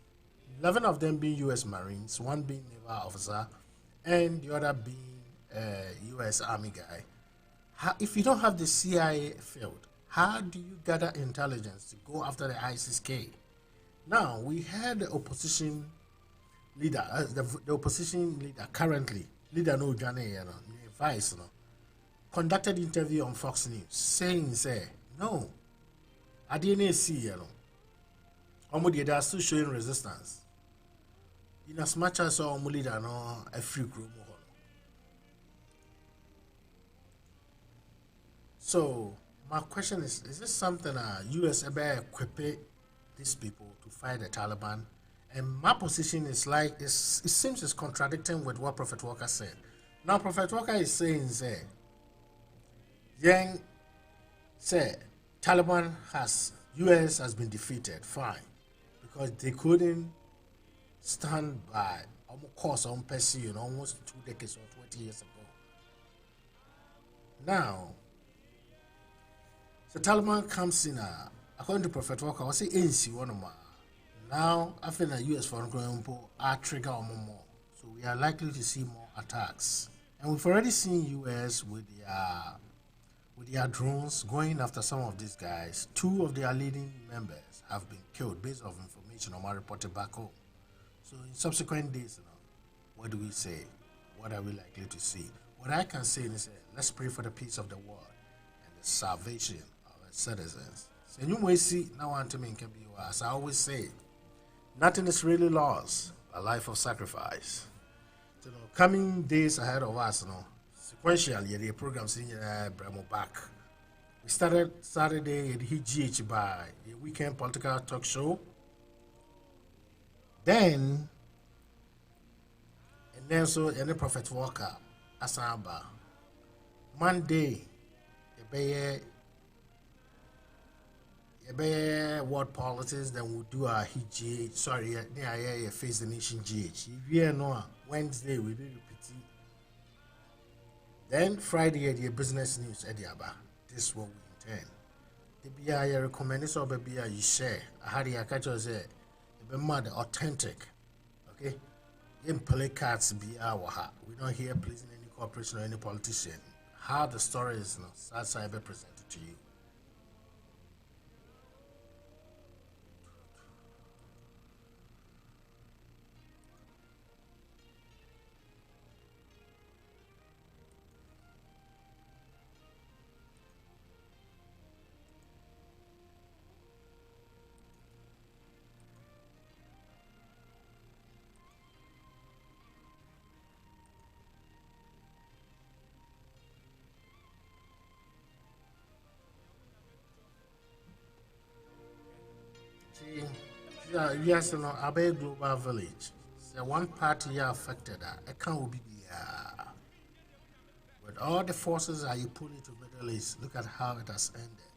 11 of them being U.S. Marines, one being naval officer, and the other being a U.S. Army guy. If you don't have the CIA field, how do you gather intelligence to go after the ISIS-K? Now, we had the opposition leader, the opposition leader currently, leader no Jane, Vice, conducted interview on Fox News saying, no, I didn't see, they are still showing resistance. In as much as our leader no a free group. So, my question is this something US ever equip these people to fight the Taliban? And my position is like, it seems it's contradicting with what Prophet Walker said. Now, Prophet Walker is saying, Yang said, US has been defeated, fine, because they couldn't stand by almost almost 2 decades or 20 years ago. Now, the Taliban comes in, according to Prophet Walker, I say ANC one more. Now, after the US foreign going are trigger more. So we are likely to see more attacks. And we've already seen US with their drones going after some of these guys. 2 of their leading members have been killed based on information on reported back home. So in subsequent days, what do we say? What are we likely to see? What I can say is let's pray for the peace of the world and the salvation of its citizens. So you may see now as I always say, nothing is really lost, a life of sacrifice. So, coming days ahead of us, sequentially, the programs in Bremo back. We started Saturday at GH by a weekend political talk show. Then, so any Prophet Walker, Asamba. Monday, world politics, then we'll do our GH. Sorry, face the nation GH. Wednesday, we do repeat. Then Friday, the business news, Ediaba. This is what we intend. The BIA recommend this or BIA you share. I had the catch us there. Be mad authentic. Okay? In play cards be our. We don't hear pleasing any corporation or any politician. How the story is that's how I be presented to you. Yeah, yes, you know, Abe Global Village. So one party here affected that. I can't be with all the forces that you put into Middle East. Look at how it has ended.